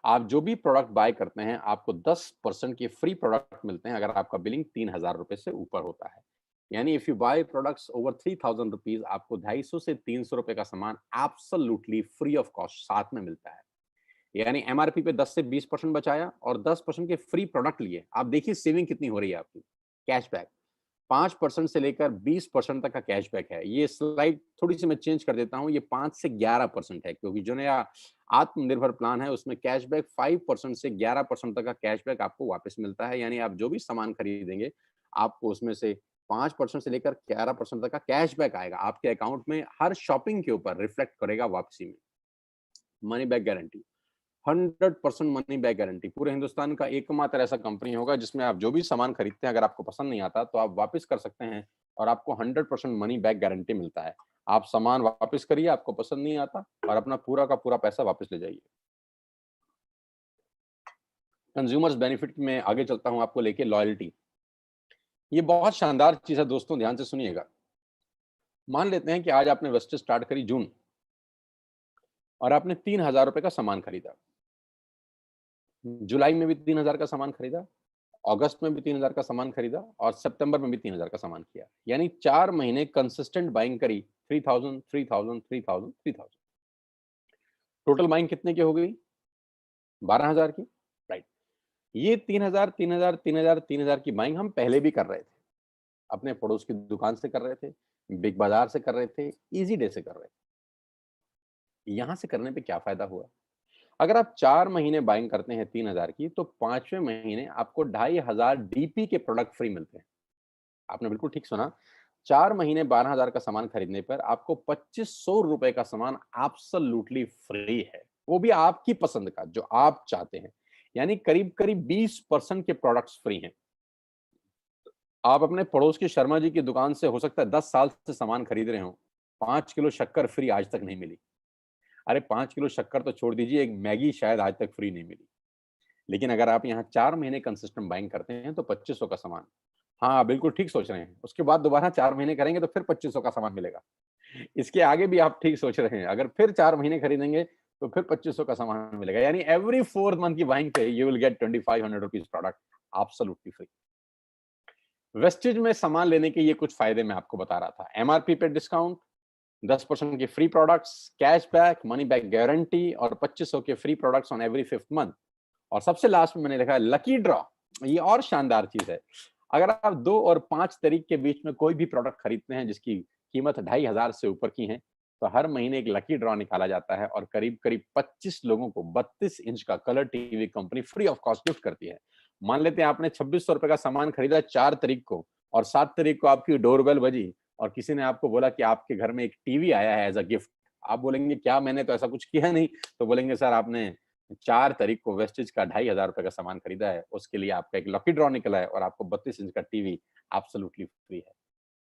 आप जो भी प्रोडक्ट बाय करते हैं आपको 10% के फ्री प्रोडक्ट मिलते हैं अगर आपका बिलिंग 3,000 रुपए से ऊपर होता है। यानी if you buy products over 3,000 rupees, आपको 250 से 300 रुपए का सामान एब्सोल्युटली फ्री ऑफ कॉस्ट साथ में मिलता है। यानी एमआरपी पे 10 से 20% बचाया और 10% के फ्री प्रोडक्ट लिए। आप देखिए सेविंग कितनी हो रही है आपकी। कैशबैक 5% से लेकर 20% तक का कैशबैक है। ये स्लाइड थोड़ी-सी मैं चेंज कर देता हूँ, ये 5 से 11% है, क्योंकि जो नया आत्मनिर्भर प्लान है उसमें कैशबैक 5% से 11% तक का कैशबैक आपको वापस मिलता है। यानी आप जो भी सामान खरीदेंगे, आपको उसमें से 5% से लेकर 11% तक का कैशबैक आएगा। आपके अकाउंट में हर शॉपिंग के ऊपर रिफ्लेक्ट करेगा वापसी में। Money back guarantee, 100% money back guarantee. पूरे हिंदुस्तान का एकमात्र ऐसा कंपनी होगा जिसमें आप जो भी सामान खरीदते हैं, अगर आपको पसंद नहीं आता तो आप वापस कर सकते हैं और आपको 100% मनी बैक गारंटी मिलता है। आप सामान वापस करिए, आपको पसंद नहीं आता, और अपना पूरा का पूरा पैसा वापस ले जाइए। कंज्यूमर्स बेनिफिट में आगे चलता हूं आपको लेके, लॉयल्टी। ये बहुत शानदार चीज है दोस्तों, ध्यान से सुनिएगा। मान लेते हैं कि आज आपने वेस्टेज स्टार्ट करी जून, और आपने 3,000 रुपए का सामान खरीदा। जुलाई में भी 3,000 का सामान खरीदा, अगस्त में भी 3,000 का सामान खरीदा और सितंबर में भी 3,000 का सामान किया। यानी 4 महीने कंसिस्टेंट बाइंग करी, 3,000 3,000 3,000 3,000। टोटल बाइंग कितने की हो गई? 12,000 की, राइट। ये 3,000 3,000 3,000 3,000 की बाइंग हम पहले भी कर रहे थे। अपने पड़ोस की दुकान से कर रहे थे, बिग बाजार से कर रहे थे, इजी डे से कर रहे थे। यहां से करने पे क्या फायदा हुआ? अगर आप 4 महीने बाइंग करते हैं 3,000 की, तो 5वें महीने आपको 2,500 डीपी के प्रोडक्ट फ्री मिलते हैं। आपने बिल्कुल ठीक सुना। 4 महीने 12,000 का सामान खरीदने पर आपको 2,500 रुपए का सामान एब्सोल्युटली फ्री है। वो भी आपकी पसंद का, जो आप चाहते हैं। यानी करीब-करीब 20% के प्रोडक्ट्स फ्री हैं। आप अपने पड़ोस के शर्मा जी की दुकान से हो सकता है 10 साल से सामान खरीद रहे हो, 5 किलो शक्कर फ्री आज तक नहीं मिली। अरे 5 किलो शक्कर तो छोड़ दीजिए, एक मैगी शायद आज तक फ्री नहीं मिली। लेकिन अगर आप यहाँ 4 महीने कंसिस्टेंट बाइंग करते हैं तो 2,500 का सामान। हाँ, बिल्कुल ठीक सोच रहे हैं। उसके बाद दोबारा 4 महीने करेंगे तो फिर 2,500 का सामान मिलेगा। इसके आगे भी आप ठीक सोच रहे हैं, अगर फिर 4 महीने खरीदेंगे तो फिर 2,500 का सामान मिलेगा। यानी एवरी 4th मंथ की बाइंग पे you will get 2,500 rupees product absolutely free. Wastage में सामान लेने के ये कुछ फायदे मैं आपको बता रहा था। एमआरपी पे डिस्काउंट, 10% के free products, cashback, money back guarantee और 2500 के free products on every 5th month. और सबसे लास्ट में मैंने लिखा है लकी ड्रॉ। ये और शानदार चीज है, अगर आप 2 और 5 तारीख के बीच में कोई भी प्रोडक्ट खरीदते हैं जिसकी कीमत 2500 से ऊपर की है, तो हर महीने एक लकी ड्रॉ निकाला जाता है और करीब करीब 25 लोगों को 32 इंच का colour TV company free of cost gift करती है। मान लेते हैं आपने 2600 रुपए का सामान खरीदा 4 तारीख को और 7 तारीख को आपकी डोरबेल बजी और किसी ने आपको बोला कि आपके घर में एक टीवी आया है एज अ गिफ्ट। आप बोलेंगे क्या, मैंने तो ऐसा कुछ किया नहीं। तो बोलेंगे सर आपने 4 तारीख को वेस्टेज का 2500 रुपए का सामान खरीदा है, उसके लिए आपका एक लकी ड्रॉ निकला है और आपको 32 इंच का टीवी एब्सोल्युटली फ्री है।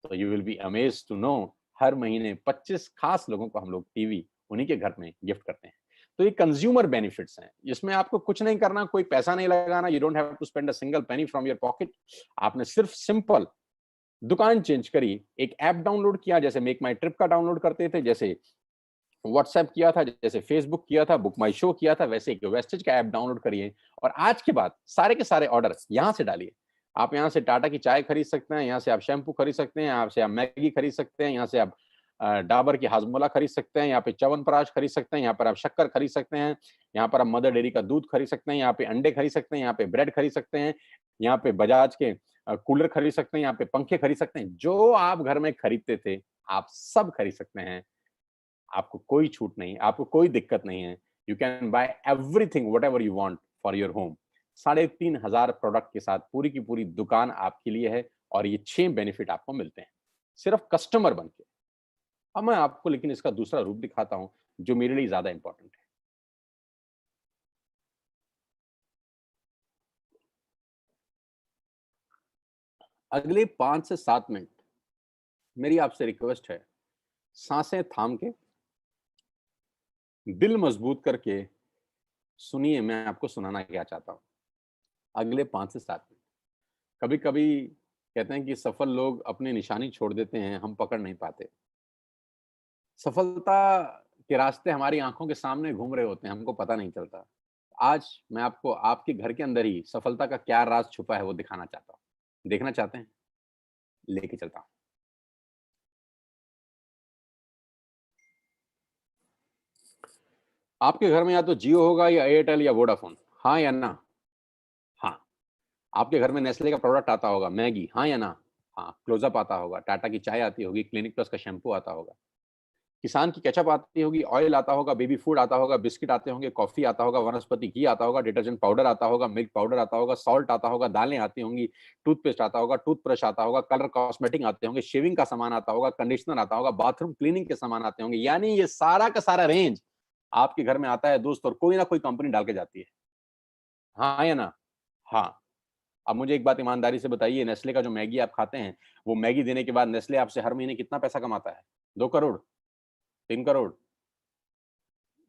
तो you will be amazed to know, हर महीने 25 खास लोगों को हम लोग टीवी उन्हीं के घर में गिफ्ट करते हैं। तो ये कंज्यूमर बेनिफिट्स हैं, इसमें आपको कुछ नहीं करना, कोई पैसा नहीं लगाना, you don't have to spend a single penny from your pocket. आपने सिर्फ सिंपल दुकान चेंज करी, एक ऐप डाउनलोड किया, जैसे मेक माई ट्रिप का डाउनलोड करते थे, जैसे व्हाट्सएप किया था, जैसे फेसबुक किया था, बुक माई शो किया था, वैसे एक वेस्टेज का ऐप डाउनलोड करिए और आज के बाद सारे के सारे ऑर्डर यहां से डालिए। आप यहां से टाटा की चाय खरीद सकते हैं, यहाँ से आप शैम्पू खरीद सकते हैं, यहाँ से आप मैगी खरीद सकते हैं, यहाँ से आप डाबर की हाजमोला खरीद सकते हैं, यहाँ पे च्यवनप्राश खरीद सकते हैं, यहाँ पर आप शक्कर खरीद सकते हैं, यहाँ पर आप मदर डेयरी का दूध खरीद सकते हैं, यहाँ पे अंडे खरीद सकते हैं, यहाँ पे ब्रेड खरीद सकते हैं, यहाँ पे बजाज के कूलर खरीद सकते हैं, यहाँ पे पंखे खरीद सकते हैं। जो आप घर में खरीदते थे आप सब खरीद सकते हैं। आपको कोई छूट नहीं, आपको कोई दिक्कत नहीं है। You can buy everything what ever you want for your home. 3500 product के साथ पूरी की पूरी दुकान आपके लिए है और ये 6 बेनिफिट आपको मिलते हैं सिर्फ कस्टमर बन के। अब मैं आपको लेकिन इसका दूसरा रूप दिखाता हूं जो मेरे लिए ज्यादा इंपॉर्टेंट है। अगले 5 से 7 मिनट मेरी आपसे रिक्वेस्ट है, सांसें थाम के, दिल मजबूत करके सुनिए मैं आपको सुनाना क्या चाहता हूं। अगले 5 से 7 मिनट। कभी कभी कहते हैं कि सफल लोग अपनी निशानी छोड़ देते हैं, हम पकड़ नहीं पाते। सफलता के रास्ते हमारी आंखों के सामने घूम रहे होते हैं, हमको पता नहीं चलता। आज मैं आपको आपके घर के अंदर ही सफलता का क्या राज छुपा है वो दिखाना चाहता हूँ। देखना चाहते हैं? लेके चलता हूँ। आपके घर में या तो जियो होगा या एयरटेल या वोडाफोन, हाँ या ना? हाँ। आपके घर में नेस्ले का प्रोडक्ट आता होगा, मैगी, हाँ या ना? हाँ। क्लोजअप आता होगा, टाटा की चाय आती होगी, क्लिनिक प्लस का शैम्पू आता होगा, किसान की केचप आती होगी, ऑयल आता होगा, बेबी फूड आता होगा, बिस्किट आते होंगे, कॉफी आता होगा, वनस्पति घी आता होगा, डिटर्जेंट पाउडर आता होगा, मिल्क पाउडर आता होगा, सॉल्ट आता होगा, दालें आती होंगी, टूथपेस्ट आता होगा, टूथब्रश आता होगा, कलर कॉस्मेटिक आते होंगे, शेविंग का सामान आता होगा, कंडीशनर आता होगा, बाथरूम क्लीनिंग के सामान आते होंगे। यानी ये सारा का सारा रेंज आपके घर में आता है दोस्त, और कोई ना कोई कंपनी डाल के जाती है। हाँ या ना? हाँ। अब मुझे एक बात ईमानदारी से बताइए, नेस्ले का जो मैगी आप खाते हैं, वो मैगी देने के बाद नेस्ले आपसे हर महीने कितना पैसा कमाता है? 2 करोड़? 3 करोड़?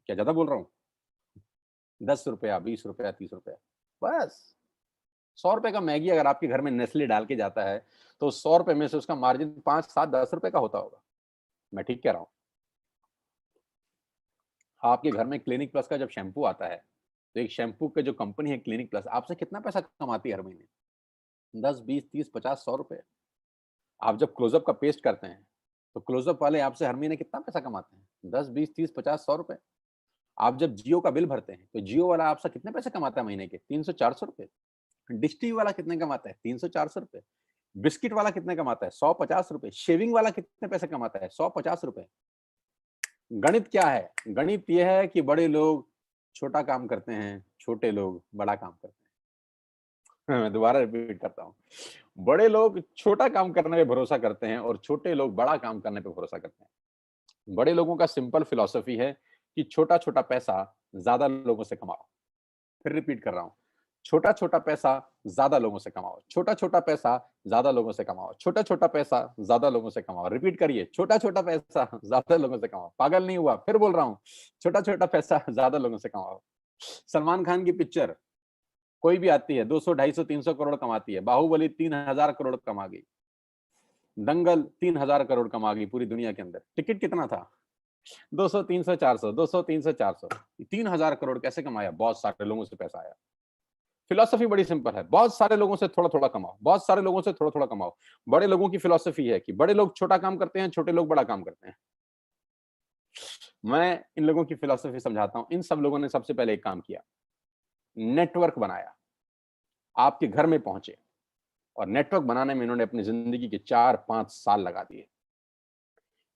क्या ज्यादा बोल रहा हूँ? 10 रुपया, 20 रुपया, 30 रुपया, बस। 100 रुपए का मैगी अगर आपके घर में नेस्ले डाल के जाता है, तो 100 रुपए में से उसका मार्जिन 5, 7, 10 रुपए का होता होगा। मैं ठीक कह रहा हूँ? आपके घर में क्लिनिक प्लस का जब शैम्पू आता है, तो एक शैम्पू के जो कंपनी है क्लिनिक प्लस, आपसे कितना पैसा कमाती है हर महीने? 10, 20, 30, 50, 100 रुपए। आप जब क्लोजअप का पेस्ट करते हैं, तो क्लोजअप वाले आपसे हर महीने कितना पैसा कमाते हैं? 10, 20, 30, 50, 100 रुपए। आप जब जियो का बिल भरते हैं, तो जियो वाला आपसे कितने पैसे कमाता है महीने के? 300, 400 रुपए। डिश टीवी वाला कितने कमाता है? 300, 400 रुपए। बिस्किट वाला कितने कमाता है? 150 रुपए। शेविंग वाला कितने पैसे कमाता है? 150 रुपए। गणित क्या है? गणित यह है कि बड़े लोग छोटा काम करते हैं, छोटे लोग बड़ा काम करते हैं। मैं दोबारा रिपीट करता हूँ। बड़े लोग छोटा काम करने पे भरोसा करते हैं और छोटे लोग बड़ा काम करने पे भरोसा करते हैं। बड़े लोगों का सिंपल फिलॉसफी है कि छोटा-छोटा पैसा ज़्यादा लोगों से कमाओ। फिर रिपीट कर रहा हूँ, छोटा-छोटा पैसा ज़्यादा लोगों से कमाओ, छोटा-छोटा पैसा ज़्यादा लोगों से कमाओ, छोटा-छोटा पैसा ज़्यादा लोगों से कमाओ। रिपीट करिए, छोटा-छोटा पैसा ज़्यादा लोगों से कमाओ। पागल नहीं हुआ, फिर बोल रहा हूँ, छोटा-छोटा पैसा ज़्यादा लोगों से कमाओ। सलमान खान की पिक्चर कोई भी आती है, 200, 250, 300 करोड़ कमाती है। बाहुबली 3000 करोड़ कमा गई। दंगल 3000 करोड़ कमा गई पूरी दुनिया के अंदर। टिकट कितना था? 200, 300, 400, 200, 300, 400, 3000 करोड़ कैसे कमाया? बहुत सारे लोगों से पैसा आया। फिलॉसफी बड़ी सिंपल है, बहुत सारे लोगों से थोड़ा थोड़ा कमाओ, बहुत सारे लोगों से थोड़ा थोड़ा कमाओ। बड़े लोगों की फिलॉसफी है कि बड़े लोग छोटा काम करते हैं, छोटे लोग बड़ा काम करते हैं। मैं इन लोगों की फिलॉसफी समझाता हूं। इन सब लोगों ने सबसे पहले एक काम किया, नेटवर्क बनाया, आपके घर में पहुंचे, और नेटवर्क बनाने में इन्होंने अपनी जिंदगी के 4-5 साल लगा दिए।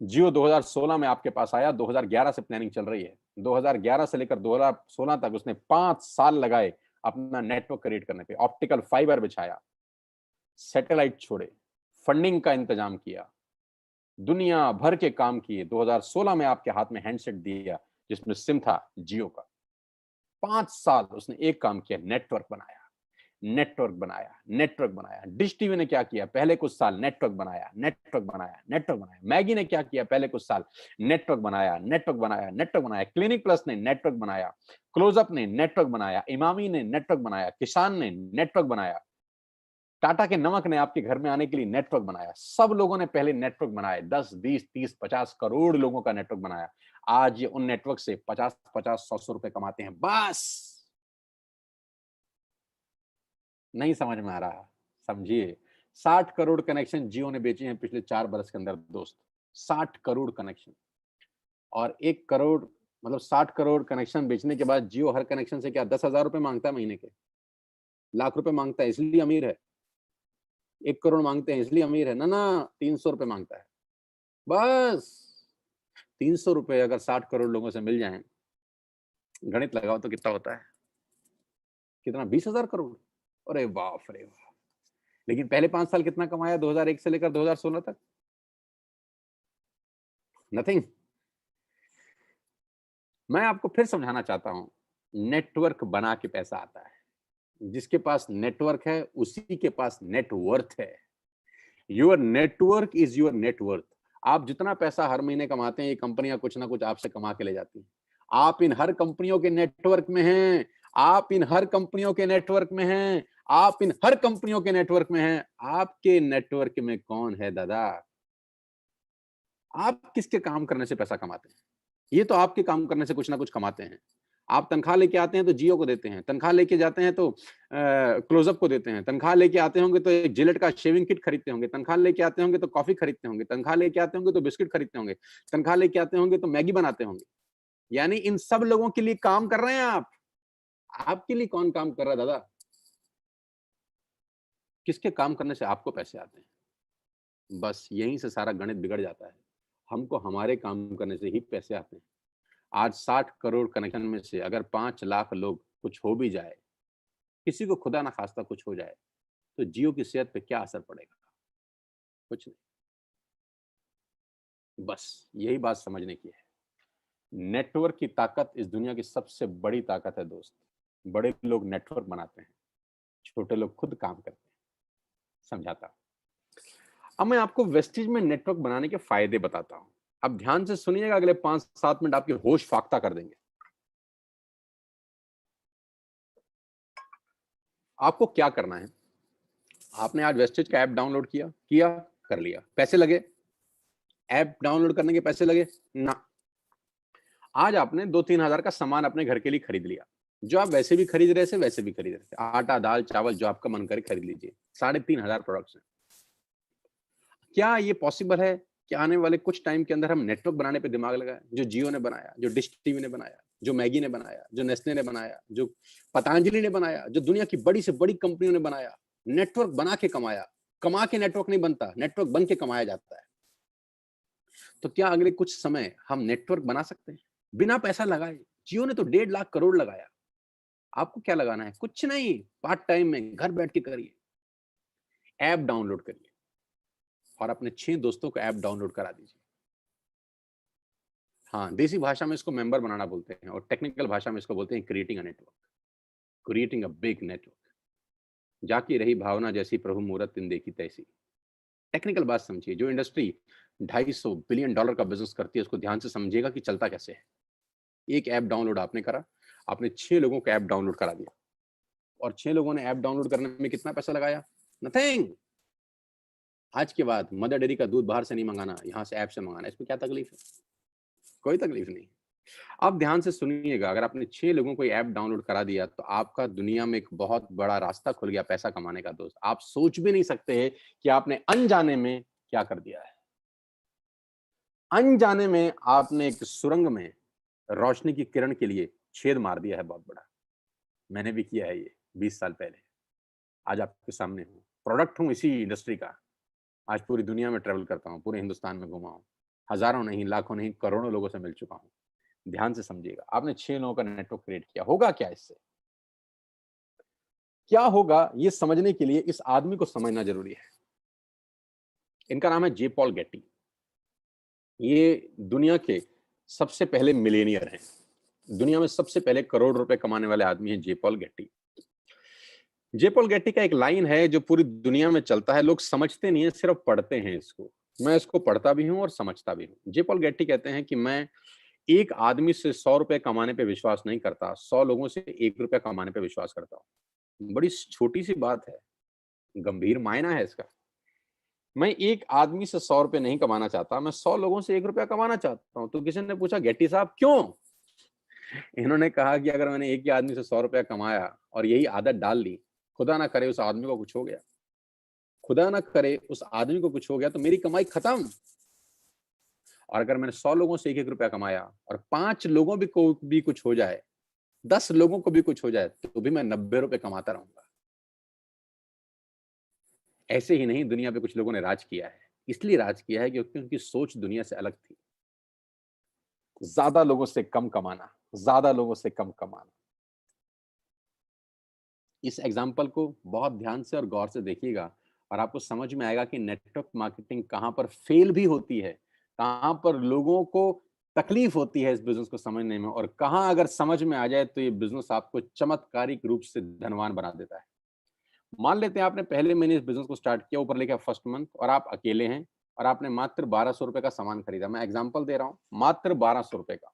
जियो 2016 में आपके पास आया, 2011 से प्लानिंग चल रही है। 2011 से लेकर 2016 तक उसने 5 साल लगाए अपना नेटवर्क क्रिएट करने पे। ऑप्टिकल फाइबर बिछाया, सैटेलाइट छोड़े, फंडिंग का इंतजाम किया, दुनिया भर के काम किए। 2016 में आपके हाथ में हैंडसेट दिया जिसमें सिम था जियो का। 5 साल उसने एक काम किया, नेटवर्क बनाया, नेटवर्क बनाया, नेटवर्क बनाया। डिश टीवी ने क्या किया, पहले कुछ साल नेटवर्क बनाया, नेटवर्क बनाया, नेटवर्क बनाया। मैगी ने क्या किया, पहले कुछ साल नेटवर्क बनाया, नेटवर्क बनाया, नेटवर्क बनाया। क्लिनिक प्लस ने नेटवर्क बनाया, क्लोजअप ने नेटवर्क बनाया, इमामी ने नेटवर्क बनाया, किसान ने नेटवर्क बनाया, टाटा के नमक ने आपके घर में आने के लिए नेटवर्क बनाया। सब लोगों ने पहले नेटवर्क बनाए, 10, 20, 30, 50 करोड़ लोगों का नेटवर्क बनाया। आज ये उन नेटवर्क से 50-50, 100-100 रुपए कमाते हैं। बस नहीं समझ में आ रहा, समझिए। 60 करोड़ कनेक्शन जियो ने बेचे हैं पिछले 4 बरस के अंदर दोस्त। 60 करोड़ कनेक्शन, और 1 करोड़ मतलब 60 करोड़ कनेक्शन बेचने के बाद जियो हर कनेक्शन से क्या 10,000 रुपए मांगता है महीने के? लाख रुपए मांगता है, इसलिए अमीर है। 1 करोड़ मांगते हैं इसलिए अमीर है ना, ना 300 रुपए मांगता है। बस 300 रुपए अगर 60 करोड़ लोगों से मिल जाएं, गणित लगाओ तो कितना होता है? कितना? 20,000 करोड़। अरे बाप रे बाप। लेकिन पहले 5 साल कितना कमाया 2001 से लेकर 2016 तक? नथिंग। मैं आपको फिर समझाना चाहता हूं, नेटवर्क बना के पैसा आता है। जिसके पास नेटवर्क है उसी के पास नेटवर्थ है। Your network is your net worth. आप जितना पैसा हर महीने कमाते हैं, ये कंपनियां कुछ ना कुछ आपसे कमा के ले जाती हैं। आप इन हर कंपनियों के नेटवर्क में हैं, आप इन हर कंपनियों के नेटवर्क में हैं, आप इन हर कंपनियों के नेटवर्क में हैं। आपके नेटवर्क में कौन है दादा? आप किसके काम करने से पैसा कमाते हैं? ये तो आपके काम करने से कुछ ना कुछ कमाते हैं। आप तनख्वाह लेके आते हैं तो जियो को देते हैं, तनख्वाह लेके जाते हैं तो क्लोजअप को देते हैं, तनख्वाह लेके आते होंगे तो एक जिलेट का शेविंग किट खरीदते होंगे, तनख्वाह लेके आते होंगे तो कॉफी खरीदते होंगे, तनख्वाह लेके आते होंगे तो बिस्किट खरीदते होंगे, तनख्वाह लेके आते होंगे तो मैगी बनाते होंगे। यानी इन सब लोगों के लिए काम कर रहे हैं आप। आपके लिए कौन काम कर रहा है दादा? किसके काम करने से आपको पैसे आते हैं? बस यहीं से सारा गणित बिगड़ जाता है। हमको हमारे काम करने से ही पैसे आते हैं। आज 60 करोड़ कनेक्शन में से अगर 5 लाख लोग कुछ हो भी जाए, किसी को खुदा ना खास्ता कुछ हो जाए, तो जियो की सेहत पे क्या असर पड़ेगा? कुछ नहीं। बस यही बात समझने की है। नेटवर्क की ताकत इस दुनिया की सबसे बड़ी ताकत है दोस्त। बड़े लोग नेटवर्क बनाते हैं, छोटे लोग खुद काम करते हैं। समझाता हूं। अब मैं आपको वेस्टिज में नेटवर्क बनाने के फायदे बताता हूं। अब ध्यान से सुनिएगा, अगले 5-7 मिनट आपके होश फाख्ता कर देंगे। आपको क्या करना है? आपने आज वेस्टिज का ऐप डाउनलोड किया किया कर लिया, पैसे लगे? ऐप डाउनलोड करने के पैसे लगे ना? आज आपने 2-3 हजार का सामान अपने घर के लिए खरीद लिया, जो आप वैसे भी खरीद रहे थे, वैसे भी खरीद रहे थे। आटा, दाल, चावल, जो आपका मन करे खरीद लीजिए। 3,500 प्रोडक्ट्स हैं। क्या ये पॉसिबल है कि आने वाले कुछ टाइम के अंदर हम नेटवर्क बनाने पे दिमाग लगाएं? जो जियो ने बनाया, जो डिश टीवी ने बनाया, जो मैगी ने बनाया, जो नेस्ले ने बनाया, जो पतंजलि ने बनाया, जो दुनिया की बड़ी से बड़ी कंपनियों ने बनाया, नेटवर्क बना के कमाया। कमा के नेटवर्क नहीं बनता, नेटवर्क बन के कमाया जाता है। तो क्या अगले कुछ समय हम नेटवर्क बना सकते हैं बिना पैसा लगाए? जियो ने तो 1.5 लाख करोड़ लगाया। आपको क्या लगाना है? कुछ नहीं, पार्ट टाइम में घर बैठ के करिए। ऐप डाउनलोड करिए और अपने 6 दोस्तों को ऐप डाउनलोड करा दीजिए। हाँ, देसी भाषा में इसको मेंबर बनाना बोलते हैं और टेक्निकल भाषा में इसको बोलते हैं creating a network, creating a big network. जाकी रही भावना जैसी प्रभु मूरत तिन देखी तैसी। टेक्निकल बात समझिए। जो इंडस्ट्री 250 बिलियन डॉलर का बिजनेस करती है उसको ध्यान से समझिएगा कि चलता कैसे है। एक ऐप डाउनलोड आपने करा, आपने 6 लोगों को ऐप डाउनलोड करा दिया, और 6 लोगों ने ऐप डाउनलोड करने में कितना पैसा लगाया? नथिंग। आज के बाद मदर डेयरी का दूध बाहर से नहीं मंगाना, यहाँ से ऐप से मंगाना। इसमें क्या तकलीफ है? कोई तकलीफ नहीं। अब ध्यान से सुनिएगा, अगर आपने 6 लोगों को ऐप डाउनलोड करा दिया तो आपका दुनिया में एक बहुत बड़ा रास्ता खुल गया पैसा कमाने का दोस्त। आप सोच भी नहीं सकते कि आपने अनजाने में क्या कर दिया है। अनजाने में आपने एक सुरंग में रोशनी की किरण के लिए छेद मार दिया है बहुत बड़ा। मैंने भी किया है ये 20 साल पहले। आज आपके सामने हूँ। प्रोडक्ट हूँ इसी इंडस्ट्री का। आज पूरी दुनिया में ट्रैवल करता हूँ, पूरे हिंदुस्तान में घुमा हूँ। हज़ारों नहीं, लाखों नहीं, करोड़ों लोगों से मिल चुका हूँ। ध्यान से समझिएगा, आपने 6 लोगों का नेटवर्क क्रिएट किया, होगा क्या इससे? क्या होगा ये समझने के लिए इस आदमी को समझना ज़रूरी है। इनका नाम है जे पॉल गेटी। ये दुनिया के सबसे पहले मिलियनियर हैं। दुनिया में सबसे पहले करोड़ रुपए कमाने वाले आदमी हैं जे पॉल गेटी। जे पॉल गेटी का एक लाइन है जो पूरी दुनिया में चलता है, लोग समझते नहीं है, सिर्फ पढ़ते हैं इसको। मैं इसको पढ़ता भी हूँ और समझता भी हूँ। जे पॉल गेटी कहते हैं कि मैं एक आदमी से 100 रुपए कमाने पे विश्वास नहीं करता, 100 लोगों से 1 रुपया कमाने पे विश्वास करता हूँ। बड़ी छोटी सी बात है, गंभीर मायना है इसका। मैं एक आदमी से 100 रुपए नहीं कमाना चाहता, मैं 100 लोगों से 1 रुपया कमाना चाहता हूँ। तो किसी ने पूछा, गेट्टी साहब क्यों? इन्होंने कहा कि अगर मैंने एक ही आदमी से 100 रुपया कमाया और यही आदत डाल ली, खुदा ना करे उस आदमी को कुछ हो गया, खुदा ना करे उस आदमी को कुछ हो गया तो मेरी कमाई खत्म। और अगर मैंने 100 लोगों से 1-1 रुपया कमाया और 5 लोगों भी को भी कुछ हो जाए, 10 लोगों को भी कुछ हो जाए, तो भी मैं 90 रुपए कमाता रहूंगा। ऐसे ही नहीं, दुनिया पे कुछ लोगों ने राज किया है। इसलिए राज किया है क्योंकि उनकी सोच दुनिया से अलग थी। ज्यादा लोगों से कम कमाना, ज्यादा लोगों से कम कमाना। इस एग्जाम्पल को बहुत ध्यान से और गौर से देखिएगा और आपको समझ में आएगा कि नेटवर्क मार्केटिंग कहां पर फेल भी होती है, कहां पर लोगों को तकलीफ होती है इस बिजनेस को समझने में, और कहां अगर समझ में आ जाए तो ये बिजनेस आपको चमत्कारिक रूप से धनवान बना देता है। मान लेते हैं आपने पहले महीने इस बिजनेस को स्टार्ट किया, ऊपर लिखा फर्स्ट मंथ, और आप अकेले हैं और आपने मात्र 1200 रुपए का सामान खरीदा। मैं एग्जांपल दे रहा हूं, मात्र 1200 रुपए का,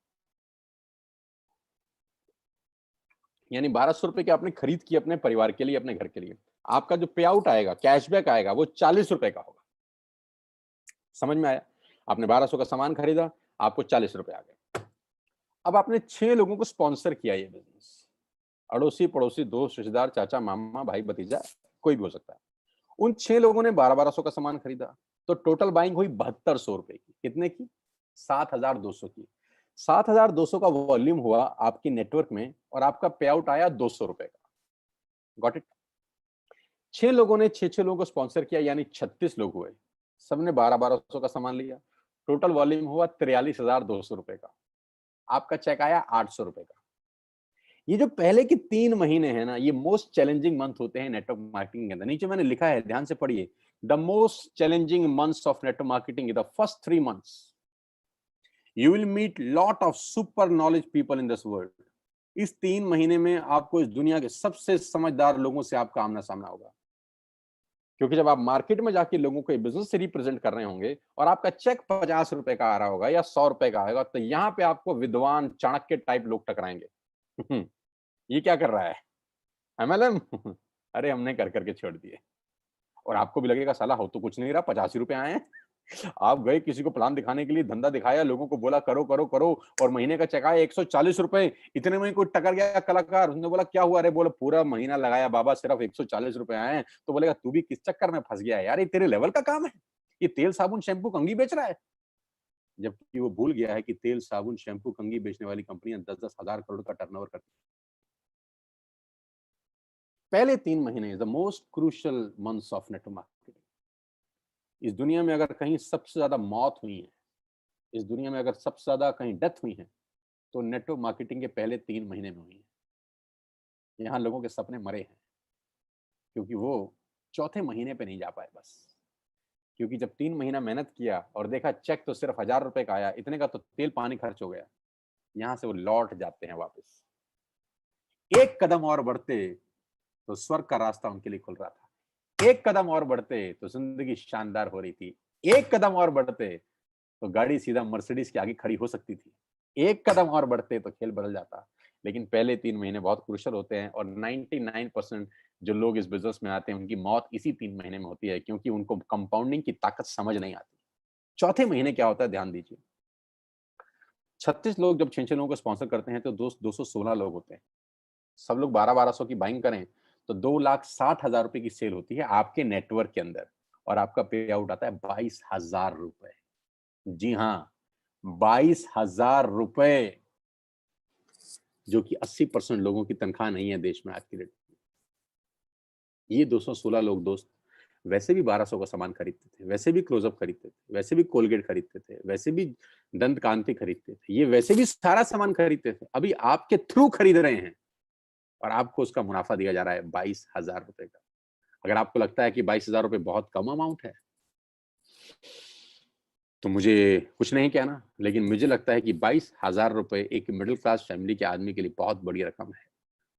यानी 1200 रुपए की आपने खरीद की अपने परिवार के लिए, अपने घर के लिए। आपका जो पे आउट आएगा, कैशबैक आएगा, वो 40 रुपए का होगा। समझ में आया? आपने 1200 का सामान खरीदा, आपको 40 रुपए आ गए। अब आपने 6 लोगों को स्पॉन्सर किया ये बिजनेस, अड़ोसी पड़ोसी, दोस्त रिश्तेदार, चाचा मामा भाई भतीजा, कोई भी हो सकता है। उन 6 लोगों ने 1200 का सामान खरीदा, तो टोटल बाइंग हुई 7200 रुपए की। कितने की? 7200 की। 7200 का वॉल्यूम हुआ आपकी नेटवर्क में और आपका पे आउट आया 200 रुपए का। Got it? 6 लोगों ने 6 लोगों को स्पॉन्सर किया, यानी 36 लोग हुए। सबने 1200 का सामान लिया। टोटल वॉल्यूम हुआ 43,200 रुपए का। आपका चेक आया 800 रुपए का। ये जो पहले के 3 महीने हैं ना, ये मोस्ट चैलेंजिंग मंथ होते हैं नेटवर्क मार्केटिंग के अंदर। नीचे मैंने लिखा है, ध्यान से पढ़िए। The most challenging months of network marketing the first 3 months. You will meet lot of super knowledge people in this world. इस 3 महीने में आपको इस दुनिया के सबसे समझदार लोगों से आपका आमना सामना होगा। क्योंकि जब आप मार्केट में जाके लोगों को बिजनेस से रिप्रेजेंट कर रहे होंगे और आपका चेक 50 रुपए का आ रहा होगा या 100 रुपए का आएगा, तो यहाँ पे आपको विद्वान चाणक्य टाइप लोग टकराएंगे। ये क्या कर रहा है, एमएलएम? अरे हमने कर करके छोड़ दिए। और आपको भी लगेगा साला हो तो कुछ नहीं रहा, 85 रुपए आए हैं। आप गए किसी को प्लान दिखाने के लिए, धंधा दिखाया, लोगों को बोला करो करो करो, और महीने का चेक आया 140 रुपए। इतने में कोई टकर गया कलाकार, उसने बोला क्या हुआ? अरे बोला पूरा महीना लगाया बाबा, सिर्फ 140 रुपए आए हैं। तो बोलेगा तू भी किस चक्कर में फंस गया है यार, ये तेरे लेवल का काम है? ये तेल साबुन शैम्पू कंघी बेच रहा है। जबकि वो भूल गया है कि तेल साबुन शैम्पू कंघी बेचने वाली कंपनियां 10-10 हजार करोड़ का टर्नओवर करती हैं। पहले 3 महीने the most crucial months of network marketing. इस दुनिया में अगर कहीं सबसे ज्यादा मौत हुई है, इस दुनिया में अगर सबसे ज्यादा कहीं डेथ हुई है, तो नेटवर्क मार्केटिंग के पहले 3 महीने में हुई है। यहाँ लोगों के सपने मरे हैं क्योंकि वो चौथे महीने पे नहीं जा पाए बस। क्योंकि जब 3 महीना मेहनत किया और देखा चेक तो सिर्फ 1000 रुपए का आया, इतने का तो तेल पानी खर्च हो गया, यहाँ से वो लौट जाते हैं वापस। एक कदम और बढ़ते तो स्वर्ग का रास्ता उनके लिए खुल रहा था। एक कदम और बढ़ते तो जिंदगी शानदार हो रही थी। एक कदम और बढ़ते तो गाड़ी सीधा मर्सिडीज के आगे खड़ी हो सकती थी। एक कदम और बढ़ते तो खेल बदल जाता। लेकिन पहले 3 महीने बहुत क्रूशियल होते हैं, और 99% जो लोग इस बिजनेस में आते हैं उनकी मौत इसी 3 महीने में होती है, क्योंकि उनको कंपाउंडिंग की ताकत समझ नहीं आती। चौथे महीने क्या होता है, ध्यान दीजिए। 36 लोग जब 6-6 लोगों को स्पॉन्सर करते हैं तो 216 लोग होते हैं। सब लोग 12-1200 की बाइंग करें तो 2,60,000 रुपए की सेल होती है आपके नेटवर्क के अंदर, और आपका पे आउट आता है 22,000 रुपए। जी हाँ, 22,000 रुपए, जो कि 80% लोगों की तनख्वाह नहीं है देश में आज की डेट में। ये 216 लोग दोस्त वैसे भी 1200 का सामान खरीदते थे, वैसे भी क्लोजअप खरीदते थे, वैसे भी कोलगेट खरीदते थे, वैसे भी दंत कांति खरीदते थे, ये वैसे भी सारा सामान खरीदते थे, अभी आपके थ्रू खरीद रहे हैं और आपको उसका मुनाफा दिया जा रहा है 22,000 रुपए का। अगर आपको लगता है कि 22,000 रुपए बहुत कम अमाउंट है, तो मुझे कुछ नहीं कहना, लेकिन मुझे लगता है कि 22,000 रुपए एक मिडिल क्लास फैमिली के आदमी के लिए बहुत बड़ी रकम है।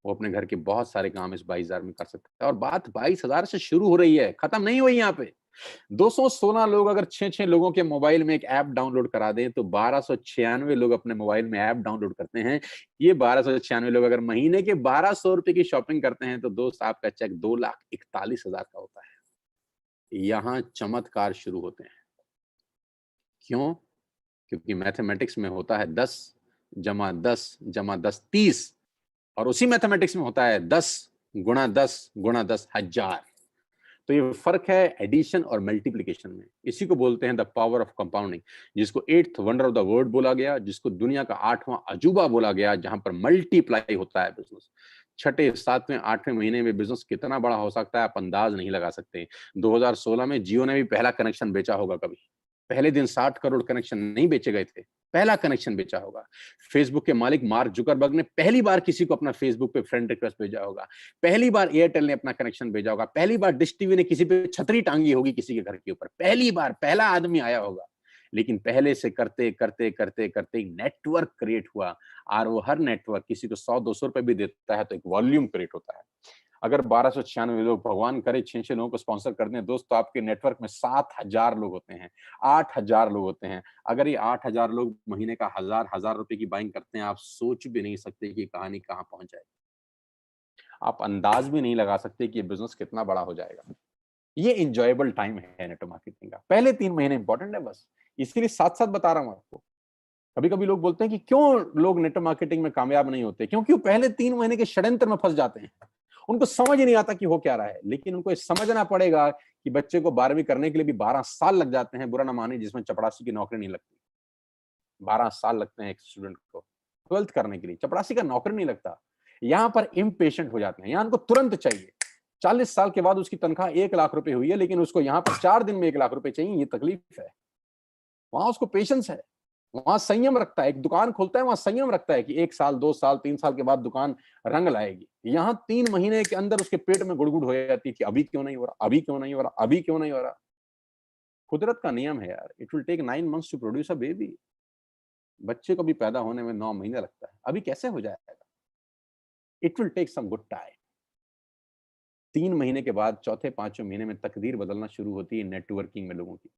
वो अपने घर के बहुत सारे काम इस 22,000 में कर सकता है और बात 22,000 से शुरू हो रही है, खत्म नहीं हुई यहाँ पे। 216 लोग अगर 6-6 लोगों के मोबाइल में एक ऐप डाउनलोड करा दें, तो 1296 लोग अपने मोबाइल में ऐप डाउनलोड करते हैं। ये 1296 लोग अगर महीने के 1200 रुपए की शॉपिंग करते हैं, तो दोस्त आपका चेक 2,41,000 का होता है। यहाँ चमत्कार शुरू होते हैं। क्यों? क्योंकि मैथमेटिक्स में होता है 10 जमा 10 जमा 10 30, और उसी मैथमेटिक्स में होता है 10 गुणा 10 गुणा 10 हजार। तो ये फर्क है एडिशन और मल्टीप्लिकेशन में। इसी को बोलते हैं द पावर ऑफ कंपाउंडिंग, जिसको 8th wonder of the world बोला गया, जिसको दुनिया का 8वां अजूबा बोला गया, जहां पर मल्टीप्लाई होता है बिजनेस। छठे 7वें 8वें महीने में बिजनेस कितना बड़ा हो सकता है आप अंदाज नहीं लगा सकते। 2016 में जियो ने भी पहला कनेक्शन बेचा होगा कभी। पहले दिन 60 करोड़ कनेक्शन नहीं बेचे गए थे, पहला कनेक्शन बेचा होगा। फेसबुक के मालिक मार्क जुकरबर्ग ने पहली बार किसी को अपना फेसबुक पे फ्रेंड रिक्वेस्ट भेजा होगा। पहली बार एयरटेल ने अपना कनेक्शन भेजा होगा। पहली बार डिश टीवी ने किसी पे छतरी टांगी होगी किसी के घर के ऊपर। पहली बार पहला आदमी आया होगा। लेकिन पहले से करते करते करते करते नेटवर्क क्रिएट हुआ, और वो हर नेटवर्क किसी को 100-200 रुपए भी देता है तो एक वॉल्यूम क्रिएट होता है। अगर 1296 लोग भगवान करे 6-6 लोगों को स्पॉन्सर कर दें दोस्त, तो आपके नेटवर्क में 7,000 लोग होते हैं, 8,000 लोग होते हैं। अगर ये 8,000 लोग महीने का हजार रुपए की बाइंग करते हैं, आप सोच भी नहीं सकते कि कहानी कहां पहुंच जाएगी। आप अंदाज भी नहीं लगा सकते कि ये बिजनेस कितना बड़ा हो जाएगा। ये इंजॉयबल टाइम है नेटवर्क मार्केटिंग का। पहले 3 महीने इंपॉर्टेंट है बस, इसीलिए साथ-साथ बता रहा हूं आपको। कभी-कभी लोग बोलते हैं कि क्यों लोग नेटवर्क मार्केटिंग में कामयाब नहीं होते? क्योंकि वो पहले 3 महीने के षड्यंत्र में फंस जाते हैं। उनको समझ ही नहीं आता कि हो क्या रहा है, लेकिन उनको ये समझना पड़ेगा कि बच्चे को 12वीं करने के लिए भी 12 साल लग जाते हैं, बुरा ना मानिए, जिसमें चपरासी की नौकरी नहीं लगती। 12 साल लगते हैं एक स्टूडेंट को 12th करने के लिए, चपरासी का नौकरी नहीं लगता। यहाँ पर इम्पेशेंट हो जाते हैं, यहाँ उनको तुरंत चाहिए। 40 साल के बाद उसकी तनख्वाह 1 लाख रुपए हुई है, लेकिन उसको यहाँ पर 4 दिन में 1 लाख रुपए चाहिए, ये तकलीफ है। वहां उसको पेशेंस है, वहां संयम रखता है। एक दुकान खोलता है, वहां संयम रखता है कि 1 साल 2 साल 3 साल के बाद दुकान रंग लाएगी। यहाँ 3 महीने के अंदर उसके पेट में गुड़गुड़ हो जाती थी, अभी क्यों नहीं हो रहा, अभी क्यों नहीं हो रहा, अभी क्यों नहीं हो रहा। कुदरत का नियम है यार, it will take 9 months to produce a baby. बच्चे को भी पैदा होने में 9 महीने लगता है, अभी कैसे हो जाएगा। It will take some good time. 3 महीने के बाद चौथे 5वें महीने में तकदीर बदलना शुरू होती है नेटवर्किंग में लोगों की।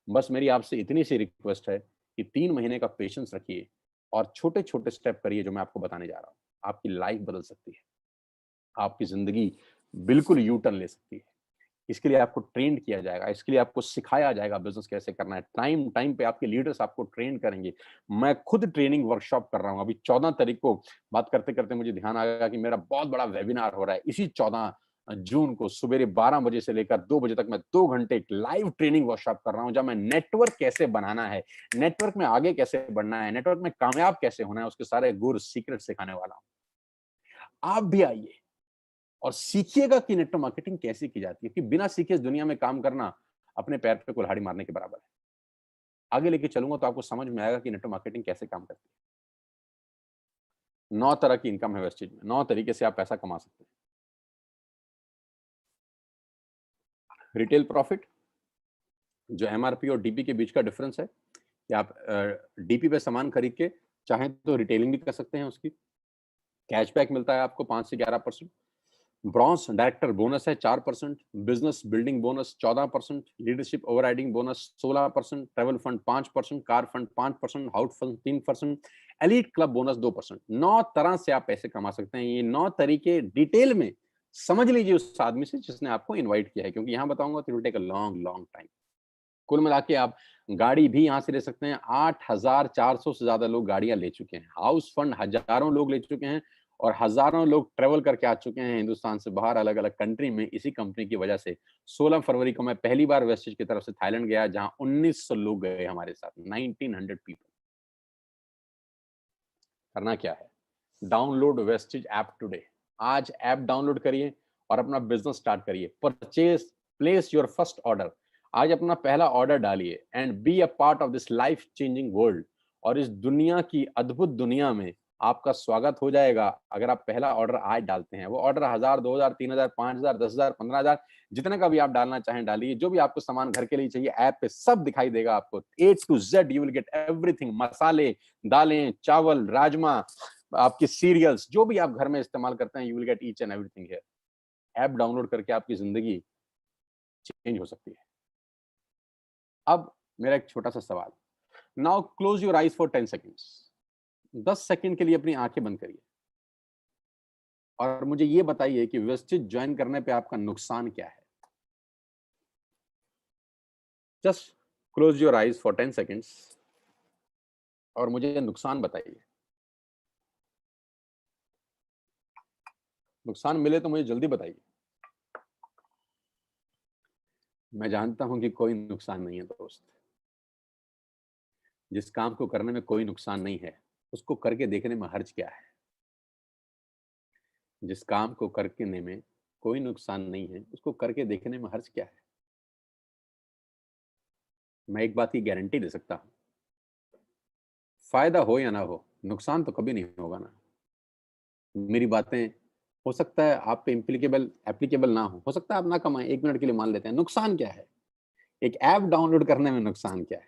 बस मेरी आपसे इतनी सी रिक्वेस्ट है कि 3 महीने का पेशेंस रखिए और छोटे-छोटे स्टेप करिए, जो मैं आपको बताने जा रहा हूँ। आपकी लाइफ बदल सकती है। आपकी ज़िंदगी बिल्कुल यू टर्न ले सकती है। इसके लिए आपको ट्रेंड किया जाएगा, इसके लिए आपको सिखाया जाएगा बिज़नेस कैसे करना है। टाइम टाइम पे आपके लीडर्स आपको ट्रेन करेंगे। मैं खुद ट्रेनिंग वर्कशॉप कर रहा हूँ। अभी 14 तारीख को बात करते-करते मुझे ध्यान आया कि मेरा बहुत बड़ा वेबिनार हो रहा है। इसी 14 जून को सुबेरे 12 बजे से लेकर 2 बजे तक मैं 2 घंटे एक लाइव ट्रेनिंग वर्कशॉप कर रहा हूँ, जहाँ मैं नेटवर्क कैसे बनाना है, नेटवर्क में आगे कैसे बढ़ना है, नेटवर्क में कामयाब कैसे होना है, उसके सारे गुर सीक्रेट सिखाने वाला हूँ। आप भी आइए और सीखिएगा कि नेटवर्क मार्केटिंग कैसे की जाती है, कि बिना सीखे इस दुनिया में काम करना अपने पैर पे कुल्हाड़ी मारने के बराबर है। आगे लेके चलूंगा तो आपको समझ में आएगा कि नेटवर्क मार्केटिंग कैसे काम करती है। 9 तरह की इनकम है इस चीज में, 9 तरीके से आप पैसा कमा सकते हैं। रिटेल प्रॉफिट, जो एमआरपी और डीपी के बीच का डिफरेंस है, कि आप डीपी पे सामान खरीद के चाहें तो रिटेलिंग भी कर सकते हैं। उसकी कैशबैक मिलता है आपको 5 से 11%। ब्रॉन्ज डायरेक्टर बोनस है 4%, business building bonus 14%, leadership overriding bonus 16%, travel fund 5%, car fund 5%, house fund 3%, elite club bonus 2%। 9 तरह से आप पैसे कमा सकते हैं। ये 9 तरीके डिटेल में समझ लीजिए उस आदमी से जिसने आपको इन्वाइट किया है, क्योंकि यहाँ बताऊंगा तो it will take a long long time. कुल मिला के आप गाड़ी भी यहाँ से ले सकते हैं। 8,400 से ज्यादा लोग गाड़ियां ले चुके हैं। हाउस फंड हजारों लोग ले चुके हैं और हजारों लोग ट्रेवल करके आ चुके हैं हिंदुस्तान से बाहर अलग अलग कंट्री में इसी कंपनी की वजह से। 16 फरवरी को मैं पहली बार वेस्टेज की तरफ से थाईलैंड गया, जहां 1900 लोग गए हमारे साथ, 1900 पीपल। करना क्या है, डाउनलोड वेस्टेज ऐप टुडे। आज ऐप डाउनलोड करिए और अपना बिजनेस स्टार्ट करिए। Purchase, place your first order. आज अपना पहला ऑर्डर डालिए and be a part of this life changing world. और इस दुनिया की अद्भुत दुनिया में आपका स्वागत हो जाएगा अगर आप पहला ऑर्डर आज डालते हैं। वो ऑर्डर 1000, 2000, 3000, 5000, 10,000, 15,000, जितने का भी आप डालना चाहें डालिए। जो भी आपको सामान घर के लिए चाहिए ऐप पे सब दिखाई देगा आपको, A to Z you will get everything. मसाले, दालें, चावल, राजमा, आपके सीरियल्स, जो भी आप घर में इस्तेमाल करते हैं, you will get each and everything here. App download करके आपकी जिंदगी चेंज हो सकती है। अब मेरा एक छोटा सा सवाल, now close your eyes for 10 seconds. 10 second के लिए अपनी आंखें बंद करिए और मुझे ये बताइए कि वेस्टेज ज्वाइन करने पे आपका नुकसान क्या है। Just close your eyes for 10 seconds और मुझे नुकसान बताइए। नुकसान मिले तो मुझे जल्दी बताइए। मैं जानता हूं कि कोई नुकसान नहीं है दोस्त। जिस काम को करने में कोई नुकसान नहीं है उसको करके देखने में हर्ज क्या है। जिस काम को करने में कोई नुकसान नहीं है उसको करके देखने में हर्ज क्या है। मैं एक बात की गारंटी दे सकता हूं, फायदा हो या ना हो, नुकसान तो कभी नहीं होगा ना। मेरी बातें हो सकता है आप पे एप्लीकेबल ना हो सकता है आप ना कमाएं, 1 मिनट के लिए मान लेते हैं। नुकसान क्या है? एक ऐप डाउनलोड करने में नुकसान क्या है?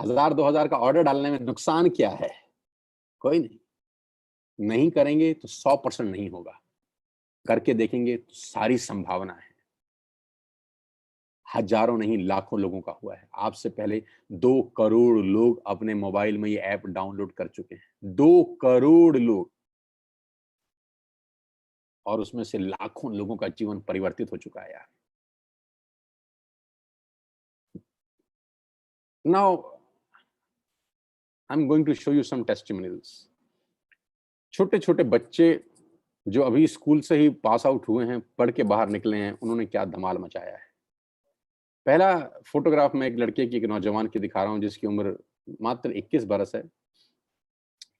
1000, 2000 का ऑर्डर डालने में नुकसान क्या है? कोई नहीं। नहीं करेंगे तो 100% नहीं होगा, करके देखेंगे तो सारी संभावना है। हजारों नहीं लाखों लोगों का हुआ है। आपसे पहले 2 करोड़ लोग अपने मोबाइल में ये ऐप डाउनलोड कर चुके हैं। 2 करोड़ लोग, और उसमें से लाखों लोगों का जीवन परिवर्तित हो चुका है यार। Now I am going to show you some testimonials. छोटे छोटे बच्चे जो अभी स्कूल से ही पास आउट हुए हैं, पढ़ के बाहर निकले हैं, उन्होंने क्या धमाल मचाया है। पहला फोटोग्राफ में एक लड़के की, एक नौजवान की दिखा रहा हूं जिसकी उम्र मात्र 21 बरस है।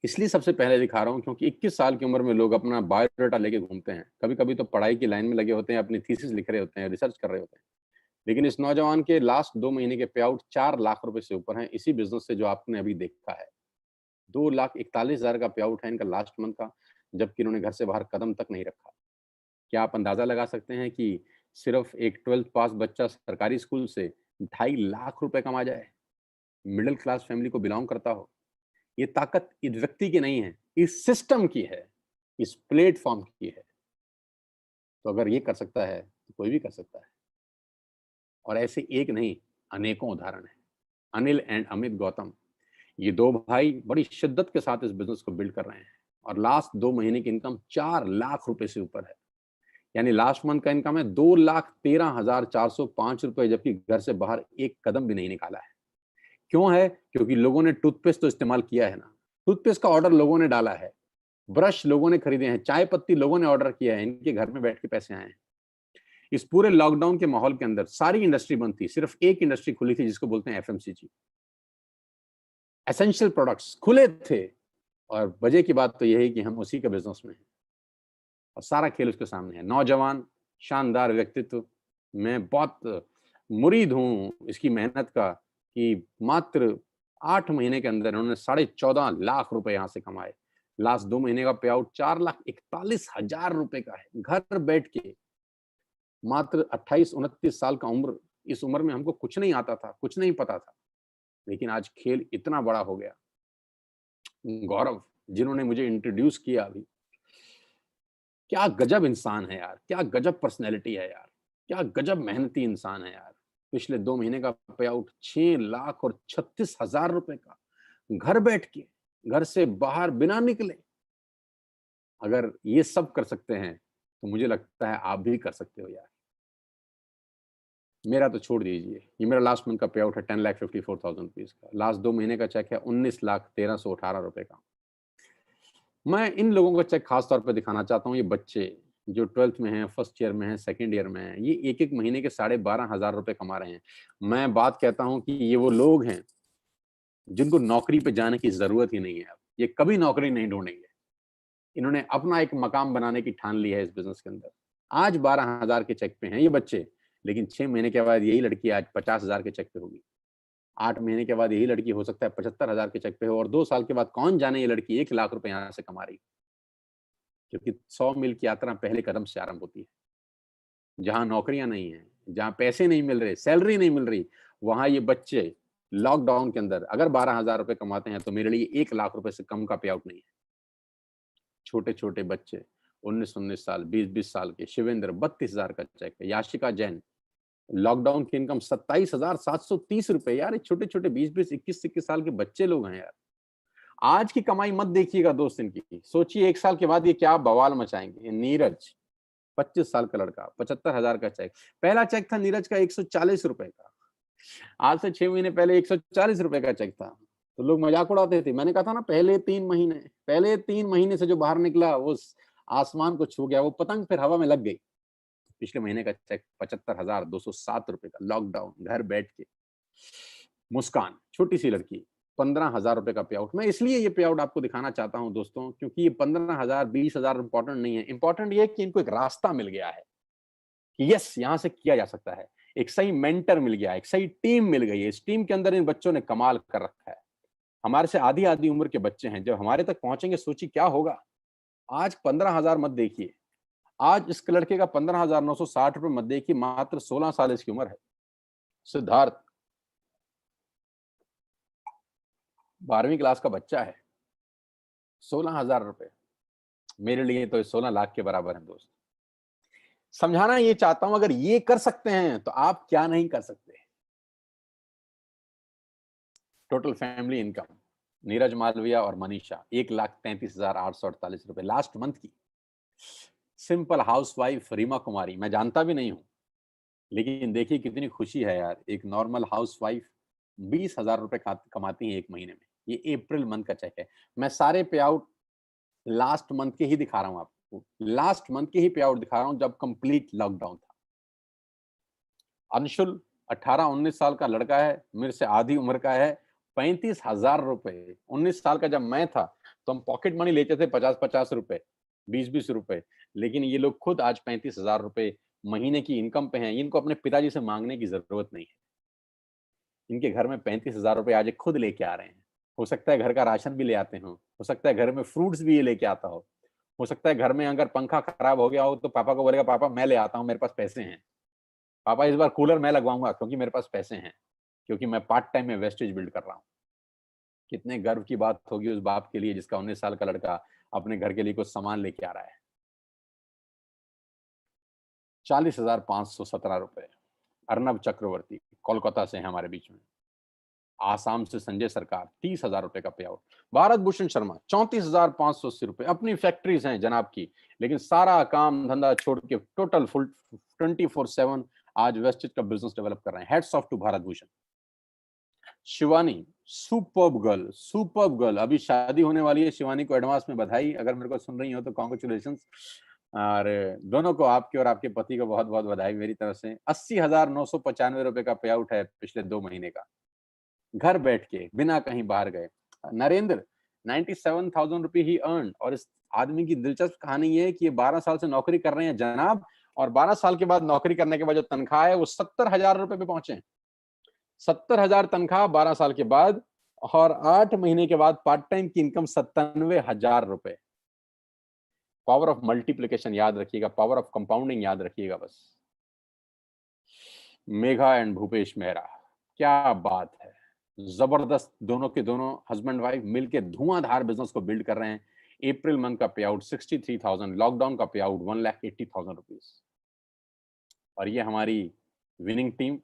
इसलिए सबसे पहले दिखा रहा हूं क्योंकि 21 साल की उम्र में लोग अपना बायोडाटा लेके घूमते हैं। कभी कभी तो पढ़ाई की लाइन में लगे होते हैं, अपनी थीसिस लिख रहे होते हैं, रिसर्च कर रहे होते हैं। लेकिन इस नौजवान के लास्ट 2 महीने के पे आउट 4 लाख रुपए से ऊपर हैं, इसी बिजनेस से जो आपने अभी देखा है। 2,41,000 का पे आउट है इनका लास्ट मंथ का, जबकि इन्होंने घर से बाहर कदम तक नहीं रखा। क्या आप अंदाजा लगा सकते हैं कि सिर्फ एक 12th पास बच्चा सरकारी स्कूल से 2.5 लाख रुपए कमा जाए, मिडिल क्लास फैमिली को बिलोंग करता हो? ये ताकत इस व्यक्ति की नहीं है, इस सिस्टम की है, इस प्लेटफॉर्म की है। तो अगर ये कर सकता है तो कोई भी कर सकता है। और ऐसे एक नहीं, अनेकों उदाहरण हैं। अनिल एंड अमित गौतम, ये 2 भाई बड़ी शिद्दत के साथ इस बिजनेस को बिल्ड कर रहे हैं और लास्ट 2 महीने की इनकम 4 लाख रुपए से ऊपर है। यानी लास्ट मंथ का इनकम है 2,13,405 रुपए, जबकि घर से बाहर एक कदम भी नहीं निकाला है। क्यों है? क्योंकि लोगों ने टूथपेस्ट तो इस्तेमाल किया है ना, टूथपेस्ट का ऑर्डर लोगों ने डाला है, ब्रश लोगों ने खरीदे हैं, चाय पत्ती लोगों ने ऑर्डर किया है, इनके घर में बैठ के पैसे आए हैं। इस पूरे लॉकडाउन के माहौल के अंदर सारी इंडस्ट्री बंद थी, सिर्फ एक इंडस्ट्री खुली थी जिसको बोलते हैं एफएमसीजी। एसेंशियल प्रोडक्ट्स खुले थे और वजह की बात तो यह है कि हम उसी के बिजनेस में हैं और सारा खेल उसके सामने है। नौजवान, शानदार व्यक्तित्व, मैं बहुत मुरीद हूं इसकी मेहनत का कि मात्र 8 महीने के अंदर उन्होंने 14.5 लाख रुपए यहां से कमाए। लास्ट 2 महीने का पे आउट 4,41,000 रुपए का है, घर बैठ के। मात्र 28-29 साल का उम्र, इस उम्र में हमको कुछ नहीं आता था, कुछ नहीं पता था, लेकिन आज खेल इतना बड़ा हो गया। गौरव, जिन्होंने मुझे इंट्रोड्यूस किया अभी, क्या गजब इंसान है यार, क्या गजब पर्सनैलिटी है यार, क्या गजब मेहनती इंसान है यार। पिछले 2 महीने का पे आउट 6,36,000 रुपए का, घर बैठ के, घर से बाहर बिना निकले। अगर ये सब कर सकते हैं तो मुझे लगता है आप भी कर सकते हो यार। मेरा तो छोड़ दीजिए, ये मेरा लास्ट मंथ का पे आउट है 10,54,000 रुपीज का। लास्ट 2 महीने का चेक है 19,13,18 रुपए का। मैं इन लोगों का चेक खास तौर पे दिखाना चाहता हूँ। ये बच्चे जो 12th में हैं, फर्स्ट ईयर में हैं, सेकंड ईयर में हैं, ये एक-एक महीने के 12,500 रुपए कमा रहे हैं। मैं बात कहता हूँ कि ये वो लोग हैं जिनको नौकरी पे जाने की ज़रूरत ही नहीं है अब। ये कभी नौकरी नहीं ढूँढेंगे। इन्होंने अपना एक मकाम बनाने की ठान ली है इस बिज़नेस के अंदर। आज 12,000 के चेक पे हैं ये बच्चे, लेकिन 6 महीने के बाद यही लड़की आज 50,000 के चेक पे होगी। 8 महीने के बाद यही लड़की हो सकता है 75,000 के चेक पे हो और 2 साल के बाद कौन जाने ये लड़की 1 लाख रुपए यहाँ से कमा रही है। क्योंकि 100 मील की यात्रा पहले कदम से आरंभ होती है। जहाँ नौकरियाँ नहीं हैं, जहाँ पैसे नहीं मिल रहे, सैलरी नहीं मिल रही, वहाँ ये बच्चे लॉकडाउन के अंदर अगर 12,000 रुपए कमाते हैं तो मेरे लिए 1 लाख रुपए से कम का पे आउट नहीं है। छोटे-छोटे बच्चे 19-19 साल, 20-20 साल के शिवेंद्र 32,000 का चेक है, याशिका जैन लॉकडाउन की इनकम 27,730 रुपए। यार ये छोटे-छोटे 20-20, 21-21 साल के बच्चे लोग हैं यार। आज की कमाई मत देखिएगा दोस्त इनकी, सोचिए 1 साल के बाद ये क्या बवाल मचाएँगे। नीरज 25 साल का लड़का, 75,000 का चेक। पहला चेक था नीरज का 140 रुपए का। आज से 6 महीने पहले 140 रुपए का चेक था। तो लोग मज़ाक उड़ाते थे। मैंने कहा था ना पहले 3 महीने से जो बाहर निकला वो आसमान को छू गया, वो पतंग फिर हवा में लग गई। पिछले महीने का चेक 75,207 रुपए का, लॉकडाउन, घर बैठ के। मुस्कान, छोटी-सी लड़की, 15,000 रुपए का पे आउट। मैं इसलिए ये पे आउट आपको दिखाना चाहता हूँ दोस्तों, क्योंकि ये 15,000, 20,000 इम्पोर्टेंट नहीं है। इम्पोर्टेंट ये है कि इनको एक रास्ता मिल गया है, कि यस यहाँ से किया जा सकता है। एक सही मेंटर मिल गया है, एक सही टीम मिल गई है। इस टीम के अंदर इन बच्चों ने कमाल कर रखा है। हमारे से आधी-आधी उम्र के बच्चे हैं, जब हमारे तक पहुँचेंगे सोचिए क्या होगा? आज 15,000 मत देखिए, आज इस लड़के का 15,960 रुपए मत देखिए, मात्र 16 साल इसकी उम्र है। सिद्धार्थ 12वीं क्लास का बच्चा है, 16,000 रुपए। मेरे लिए तो ये 16 लाख के बराबर है दोस्त। समझाना ये चाहता हूं, अगर ये कर सकते हैं तो आप क्या नहीं कर सकते। Total family income Neeraj Malviya और मनीषा 1,33,848 रुपए लास्ट मंथ की। सिंपल हाउसवाइफ रीमा कुमारी, मैं जानता भी नहीं हूं, लेकिन देखिए कितनी खुशी है यार। एक नॉर्मल हाउसवाइफ 20,000 रुपए कमाती है एक महीने में। ये अप्रैल मंथ का चेक है। मैं सारे पे आउट लास्ट मंथ के ही दिखा रहा हूं आपको, लास्ट मंथ के ही पे आउट दिखा रहा हूं जब कंप्लीट लॉकडाउन था। अंशुल 18-19 साल का लड़का है, मेरे से आधी उम्र का है, 35,000 रुपए। 19 साल का जब मैं था तो हम पॉकेट मनी लेते थे 50-50 रुपए, 20-20 रुपए, लेकिन ये लोग खुद आज 35,000 रुपए महीने की इनकम पे हैं। इनको अपने पिताजी से मांगने की जरूरत नहीं है। इनके घर में 35,000 रुपए आज ये खुद लेके आ रहे हैं। हो सकता है घर का राशन भी ले आते हो सकता है घर में फ्रूट्स भी ये लेके आता हो सकता है घर में अगर पंखा खराब हो गया हो तो पापा को बोलेगा पापा मैं ले आता हूँ, मेरे पास पैसे हैं। पापा इस बार कूलर मैं लगवाऊंगा क्योंकि मेरे पास पैसे हैं, क्योंकि मैं पार्ट टाइम में वेस्टेज बिल्ड कर रहा हूँ। कितने गर्व की बात होगी उस बाप के लिए जिसका 19 साल का लड़का अपने घर के लिए कुछ सामान लेके आ रहा है। 40,517 रुपए। अर्नब चक्रवर्ती कोलकाता से है हमारे बीच में। आसाम से संजय सरकार 30,000 रुपए का पे आउट। भारत भूषण शर्मा 34,580 रुपए। अपनी फैक्ट्रीज हैं जनाब की, लेकिन सारा काम धंधा छोड़ के टोटल फुल 24/7 आज वेस्टेज का बिजनेस डेवलप कर रहे हैं। Heads off to Bharat Bhushan. Shivani superb girl, अभी शादी होने वाली है। शिवानी को एडवांस में बधाई, अगर मेरे को सुन रही हो तो कॉन्ग्रेचुलेशंस। और दोनों को, आपके और आपके पति को बहुत बहुत बधाई मेरी तरफ से। 80,995 रुपए का पे आउट है पिछले 2 महीने का, घर बैठ के बिना कहीं बाहर गए। नरेंद्र 97,000 रुपए ही अर्न। और इस आदमी की दिलचस्प कहानी ये है कि ये 12 साल से नौकरी कर रहे हैं जनाब, और 12 साल के बाद नौकरी करने के बाद जो तनख्वाह है वो 70,000 रुपए पे पहुंचे। 70,000 तनख्वाह 12 साल के बाद, और 8 महीने के बाद पार्ट टाइम की इनकम 97,000 रुपए। पावर ऑफ मल्टीप्लिकेशन याद रखिएगा, पावर ऑफ कंपाउंडिंग याद रखिएगा बस। मेघा एंड भूपेश मेहरा, क्या बात है, जबरदस्त। दोनों के दोनों हस्बैंड वाइफ मिलके धुआंधार बिजनेस को बिल्ड कर रहे हैं। अप्रैल मंथ का पे आउट 63,000, लॉकडाउन का पे आउट 1,80,000 रुपीज। और ये हमारी विनिंग टीम,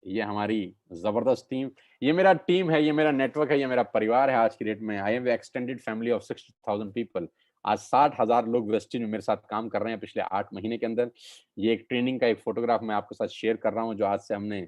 ये हमारी जबरदस्त टीम, ये मेरा टीम है, ये मेरा नेटवर्क है, ये मेरा परिवार है आज की डेट में। I am extended family of 60,000 people. आज 60,000 लोग वेस्टिज में मेरे साथ काम कर रहे हैं पिछले 8 महीने के अंदर। ये एक ट्रेनिंग का एक फोटोग्राफ मैं आपके साथ शेयर कर रहा हूँ, जो आज से हमने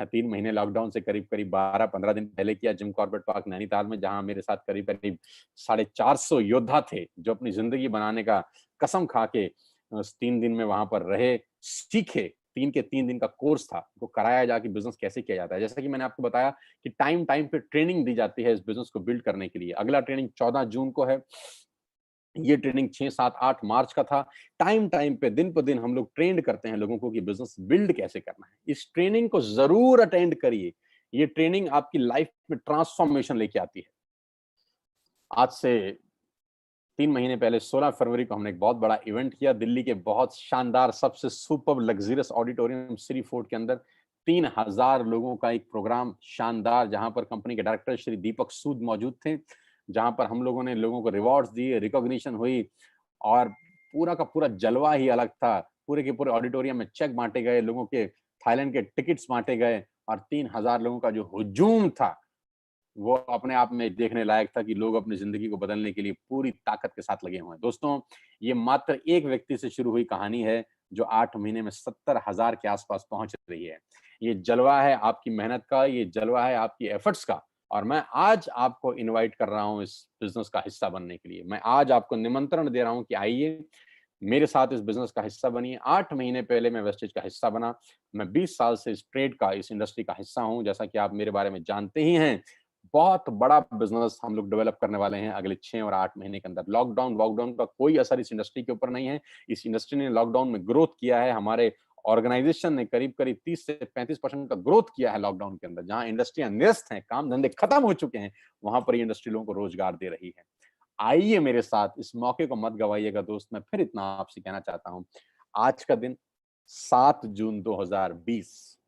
3 महीने लॉकडाउन से करीब-करीब 12-15 दिन पहले किया जिम कॉर्बेट पार्क नैनीताल में, जहाँ मेरे साथ करीब-करीब 450 योद्धा थे, जो अपनी ज़िंदगी बनाने का कसम खा के 3 दिन में वहाँ पर रहे, सीखे। 3 के 3 दिन का कोर्स था, वो कराया जाके बिज़नेस कैसे किया जाता है। जैसा कि मैंने आपको बताया कि टाइम-टाइम पे ट्रेनिंग दी जाती है इस बिज़नेस को बिल्ड करने के लिए। अगला ट्रेनिंग 14 जून को है। ये ट्रेनिंग 6, 7, 8 मार्च का था। टाइम-टाइम पे, दिन प दिन हम लोग ट्रेंड करते हैं लोगों को कि बिज़नेस बिल्ड कैसे करना है। इस ट्रेनिंग को ज़रूर अटेंड करिए। ये ट्रेनिंग आपकी लाइफ में ट्रांसफॉर्मेशन लेके आती है। आज से 3 महीने पहले 16 फरवरी को हमने एक बहुत बड़ा इवेंट किया दिल्ली के बहुत शानदार सबसे superb luxurious auditorium Shri fort के अंदर। 3000 लोगों का एक प्रोग्राम शानदार, जहाँ पर कंपनी के डायरेक्टर श्री दीपक सूद मौजूद थे, जहाँ पर हम लोगों ने लोगों को रिवॉर्ड्स दिए, रिकॉग्निशन हुई और पूरा का पूरा जलवा ही अलग था। पूरे के पूरे ऑडिटोरियम में चेक बाँटे गए, लोगों के थाईलैंड के टिकट्स बाँटे गए और 3000 लोगों का जो हुजूम था, वो अपने आप में देखने लायक था कि लोग अपनी ज़िंदगी को बदलने के लिए पूरी ताकत के साथ लगे हुए हैं। दोस्तों, ये मात्र एक व्यक्ति से शुरू हुई कहानी है, जो 8 महीने में 70,000 के आस-पास पहुँच रही है। ये जलवा है आपकी मेहनत का, ये जलवा है आपकी एफर्ट्स का और मैं आज आपको इनवाइट कर रहा हूँ इस बिज़नेस का हिस्सा बनने के लिए। मैं आज आपको निमंत्रण दे रहा हूँ कि आइए, मेरे साथ इस बिज़नेस का हिस्सा बनिए। 8 महीने पहले मैं वेस्टेज का हिस्सा बना। मैं 20 साल से इस ट्रेड का, इस इंडस्ट्री का हिस्सा हूँ। जैसा कि आप मेरे बारे में जानते ही हैं, बहुत बड़ा बिज़नेस हम लोग डेवलप करने वाले हैं अगले 6 और 8 महीने के अंदर। लॉकडाउन वॉकडाउन का कोई असर इस इंडस्ट्री के ऊपर नहीं है। इस इंडस्ट्री ने लॉकडाउन में ग्रोथ किया है। हमारे ऑर्गेनाइज़ेशन ने करीब-करीब 30 से 35% का ग्रोथ किया है लॉकडाउन के अंदर। जहाँ इंडस्ट्रियाँ न्यस्त हैं, काम-धंधे खत्म हो चुके हैं, वहाँ पर ये इंडस्ट्री लोगों को रोज़गार दे रही है। आइए मेरे साथ, इस मौके को मत गवाइएगा दोस्त। मैं फिर इतना आपसे कहना चाहता हूँ, आज का दिन 7 जून 2020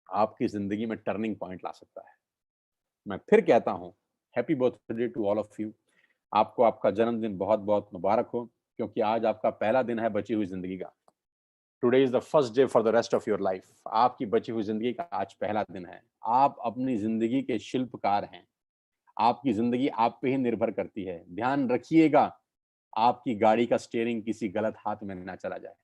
आपकी ज़िंदगी में टर्निंग पॉइंट ला सकता है। मैं फिर कहता हूँ, happy birthday to all of you. आपको आपका जन्मदिन बहुत-बहुत मुबारक हो, क्योंकि आज आपका पहला दिन है बची हुई ज़िंदगी का। Today is the first day for the rest of your life. आपकी बची हुई ज़िंदगी का आज पहला दिन है। आप अपनी ज़िंदगी के शिल्पकार हैं। आपकी ज़िंदगी आप पे ही निर्भर करती है। ध्यान रखिएगा, आपकी गाड़ी का स्टीयरिंग किसी गलत हाथ में ना चला जाए।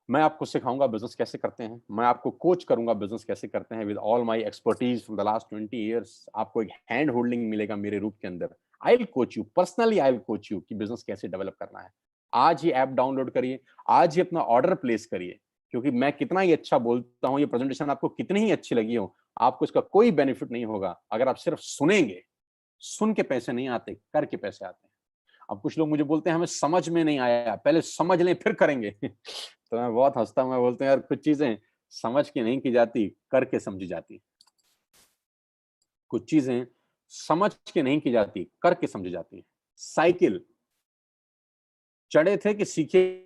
मैं आपको सिखाऊँगा बिज़नेस कैसे करते हैं। मैं आपको कोच करूँगा बिज़नेस कैसे करते हैं with all my expertise from the last 20 years. आपको एक हैंड होल्डिंग मिलेगा मेरे रूप के अंदर। I will coach you, personally I will coach you कि बिज़नेस कैसे डेवलप करना है। आज ही ऐप डाउनलोड करिए, आज ही अपना ऑर्डर प्लेस करिए, क्योंकि मैं कितना ही अच्छा बोलता हूँ, ये प्रेज़ेंटेशन आपको कितनी ही अच्छी लगी हो, आपको इसका कोई बेनिफिट नहीं होगा अगर आप सिर्फ सुनेंगे। सुन के पैसे नहीं आते, करके पैसे आते हैं। अब कुछ लोग मुझे बोलते हैं हमें समझ में नहीं आया, पहले समझ लें फिर करेंगे। तो मैं बहुत हँसता हूँ, मैं बोलता हूँ यार कुछ चीज़ें समझ के नहीं की जाती, करके समझी जाती। कुछ चीज़ें समझ के नहीं की जाती, करके समझी जाती हैं। साइकिल चढ़े थे कि सीखे।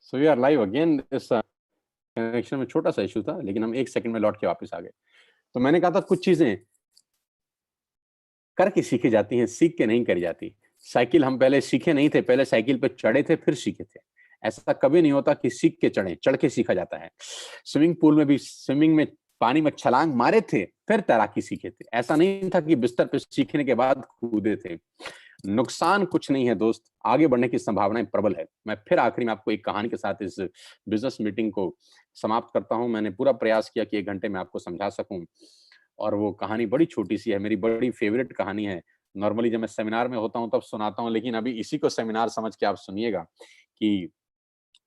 So we are live again. इस कनेक्शन में छोटा-सा इश्यू था, लेकिन हम 1 सेकंड में लौट के वापस आ गए। तो मैंने कहा था कुछ चीज़ें करके सीखी जाती हैं, सीख के नहीं करी जाती। साइकिल हम पहले सीखे नहीं थे, पहले साइकिल पे चढ़े थे, फिर सीखे थे। ऐसा कभी नहीं होता कि सीख के चढ़ें, चढ़ के सीखा जाता है। स्विमिंग पूल में भी स्विमिंग में पानी में छलांग मारे थे, फिर तैराकी सीखे थे। ऐसा नहीं था कि बिस्तर पे सीखने के बाद कूदे थे। नुकसान कुछ नहीं है दोस्त, आगे बढ़ने की संभावनाएँ प्रबल है। मैं फिर आखिरी में आपको एक कहानी के साथ इस बिज़नेस मीटिंग को समाप्त करता हूँ। मैंने पूरा प्रयास किया कि 1 घंटे में आपको समझा सकूँ और वो कहानी बड़ी छोटी-सी है, मेरी बड़ी फ़ेवरेट कहानी है। नॉर्मली जब मैं सेमिनार में होता हूँ तब सुनाता हूँ, लेकिन अभी इसी को सेमिनार समझ के आप सुनिएगा कि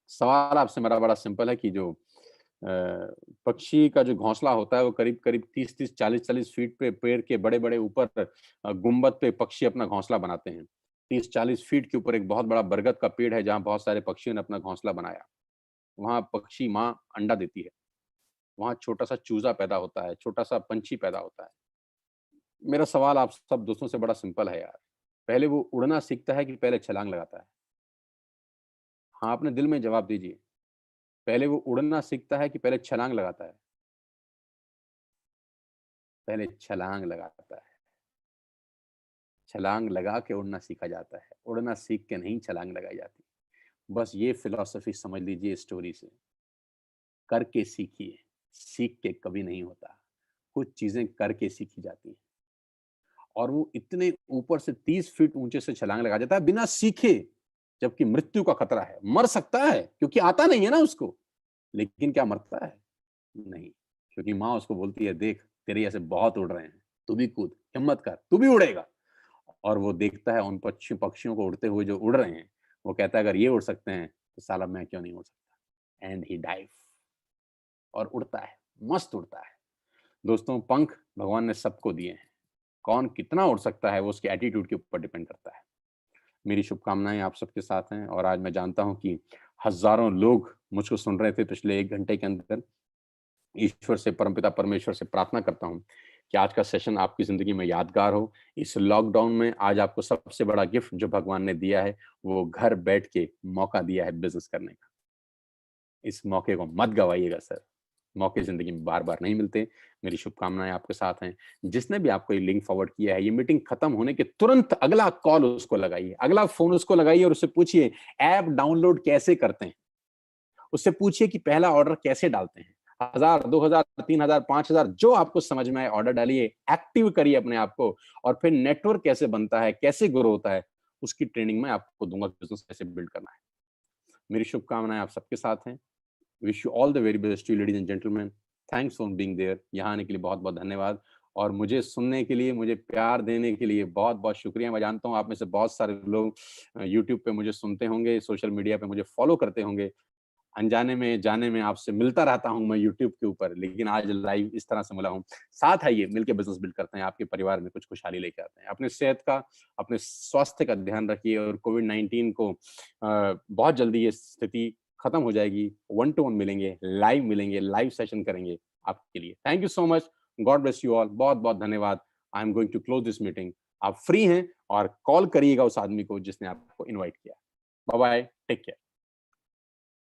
सवाल आपसे मेरा बड़ा सिंपल है कि जो पक्षी का जो घोंसला होता है वो करीब-करीब 30-30, 40-40 फीट पे पेड़ के बड़े-बड़े ऊपर गुम्बद पे पक्षी अपना घोंसला बनाते हैं। 30-40 फीट के ऊपर एक बहुत बड़ा बरगद का पेड़ है जहाँ बहुत सारे पक्षियों ने अपना घोंसला बनाया। वहाँ पक्षी माँ अंडा देती है, वहाँ छोटा-सा चूज़ा पैदा होता है, छोटा-सा पंछी पैदा होता है। मेरा सवाल आप सब दोस्तों से बड़ा सिंपल है यार, पहले वो उड़ना सीखता है कि पहले छलांग लगाता है? हाँ, अपने दिल में जवाब दीजिए। पहले वो उड़ना सीखता है कि पहले छलांग लगाता है? पहले छलांग लगाता है। छलांग लगा के उड़ना सीखा जाता है, उड़ना सीख के नहीं छलांग लगाई जाती। बस ये फिलॉसफी समझ लीजिए इस स्टोरी से। करके सीखिए, सीख के कभी नहीं होता। कुछ चीज़ें करके सीखी जाती हैं और वो इतने ऊपर से 30 फीट ऊँचे से छलांग लगा जाता है बिना सीखे, जबकि मृत्यु का खतरा है। मर सकता है क्योंकि आता नहीं है ना उसको, लेकिन क्या मरता है? नहीं, क्योंकि माँ उसको बोलती है, "देख, तेरे जैसे बहुत उड़ रहे हैं, तू भी कूद, हिम्मत कर, तू भी उड़ेगा।" और वो देखता है उन पक्षियों को उड़ते हुए जो उड़ रहे हैं, वो कहता है, "अगर ये उड़ सकते हैं, तो साला मैं क्यों नहीं उड़ सकता?" एंड ही डाइव और उड़ता है, मस्त उड़ता है। दोस्तों, पंख भगवान ने सबको दिए हैं। कौन कितना उड़ सकता है, वो उसके एटीट्यूड के ऊपर डिपेंड करता है। मेरी शुभकामनाएँ आप सबके साथ हैं और आज मैं जानता हूँ कि हज़ारों लोग मुझको सुन रहे थे पिछले 1 घंटे के अंदर। ईश्वर से, परमपिता परमेश्वर से प्रार्थना करता हूँ कि आज का सेशन आपकी ज़िंदगी में यादगार हो। इस लॉकडाउन में आज आपको सबसे बड़ा गिफ्ट जो भगवान ने दिया है, वो घर बैठ के मौका दिया है बिज़नेस करने का। इस मौके को मत गवाइएगा सर। मौके ज़िंदगी में बार-बार नहीं मिलते। मेरी शुभकामनाएँ आपके साथ हैं। जिसने भी आपको ये लिंक फॉरवर्ड किया है, ये मीटिंग खत्म होने के तुरंत अगला कॉल उसको लगाइए, अगला फ़ोन उसको लगाइए और उससे पूछिए ऐप डाउनलोड कैसे करते हैं? उससे पूछिए कि पहला ऑर्डर कैसे डालते हैं? 1000, 2000, 3000, 5000 जो आपको समझ में आए ऑर्डर डालिए, एक्टिव करिए अपने आप को और फिर नेटवर्क कैसे बनता है, कैसे ग्रो होता है, उसकी ट्रेनिंग मैं आपको दूँगा, बिज़नेस कैसे बिल्ड करना है। मेरी शुभकामनाएँ आप सबके साथ हैं। Wish you all the very best to you ladies and gentleman. Thanks for being there. यहाँ आने के लिए बहुत-बहुत धन्यवाद और मुझे सुनने के लिए, मुझे प्यार देने के लिए बहुत-बहुत शुक्रिया। मैं जानता हूँ आप में से बहुत सारे लोग यूट्यूब पे मुझे सुनते होंगे, सोशल मीडिया पे मुझे फॉलो करते होंगे। अनजाने में, जाने में आपसे मिलता रहता हूँ मैं यूट्यूब के ऊपर, लेकिन आज लाइव इस तरह से मिला हूँ। साथ आइए, मिलके बिज़नेस बिल्ड करते हैं, आपके परिवार में कुछ खुशहाली लेके आते हैं। अपने सेहत का, अपने स्वास्थ्य का ध्यान रखिए और कोविड-19 को बहुत जल्दी ये स्थिति खत्म हो जाएगी। वन टू वन मिलेंगे, लाइव सेशन करेंगे आपके लिए। Thank you so much. God bless you all. बहुत-बहुत धन्यवाद। I am going to close this meeting. आप फ्री हैं और कॉल करिएगा उस आदमी को जिसने आपको इनवाइट किया। Bye bye, take care.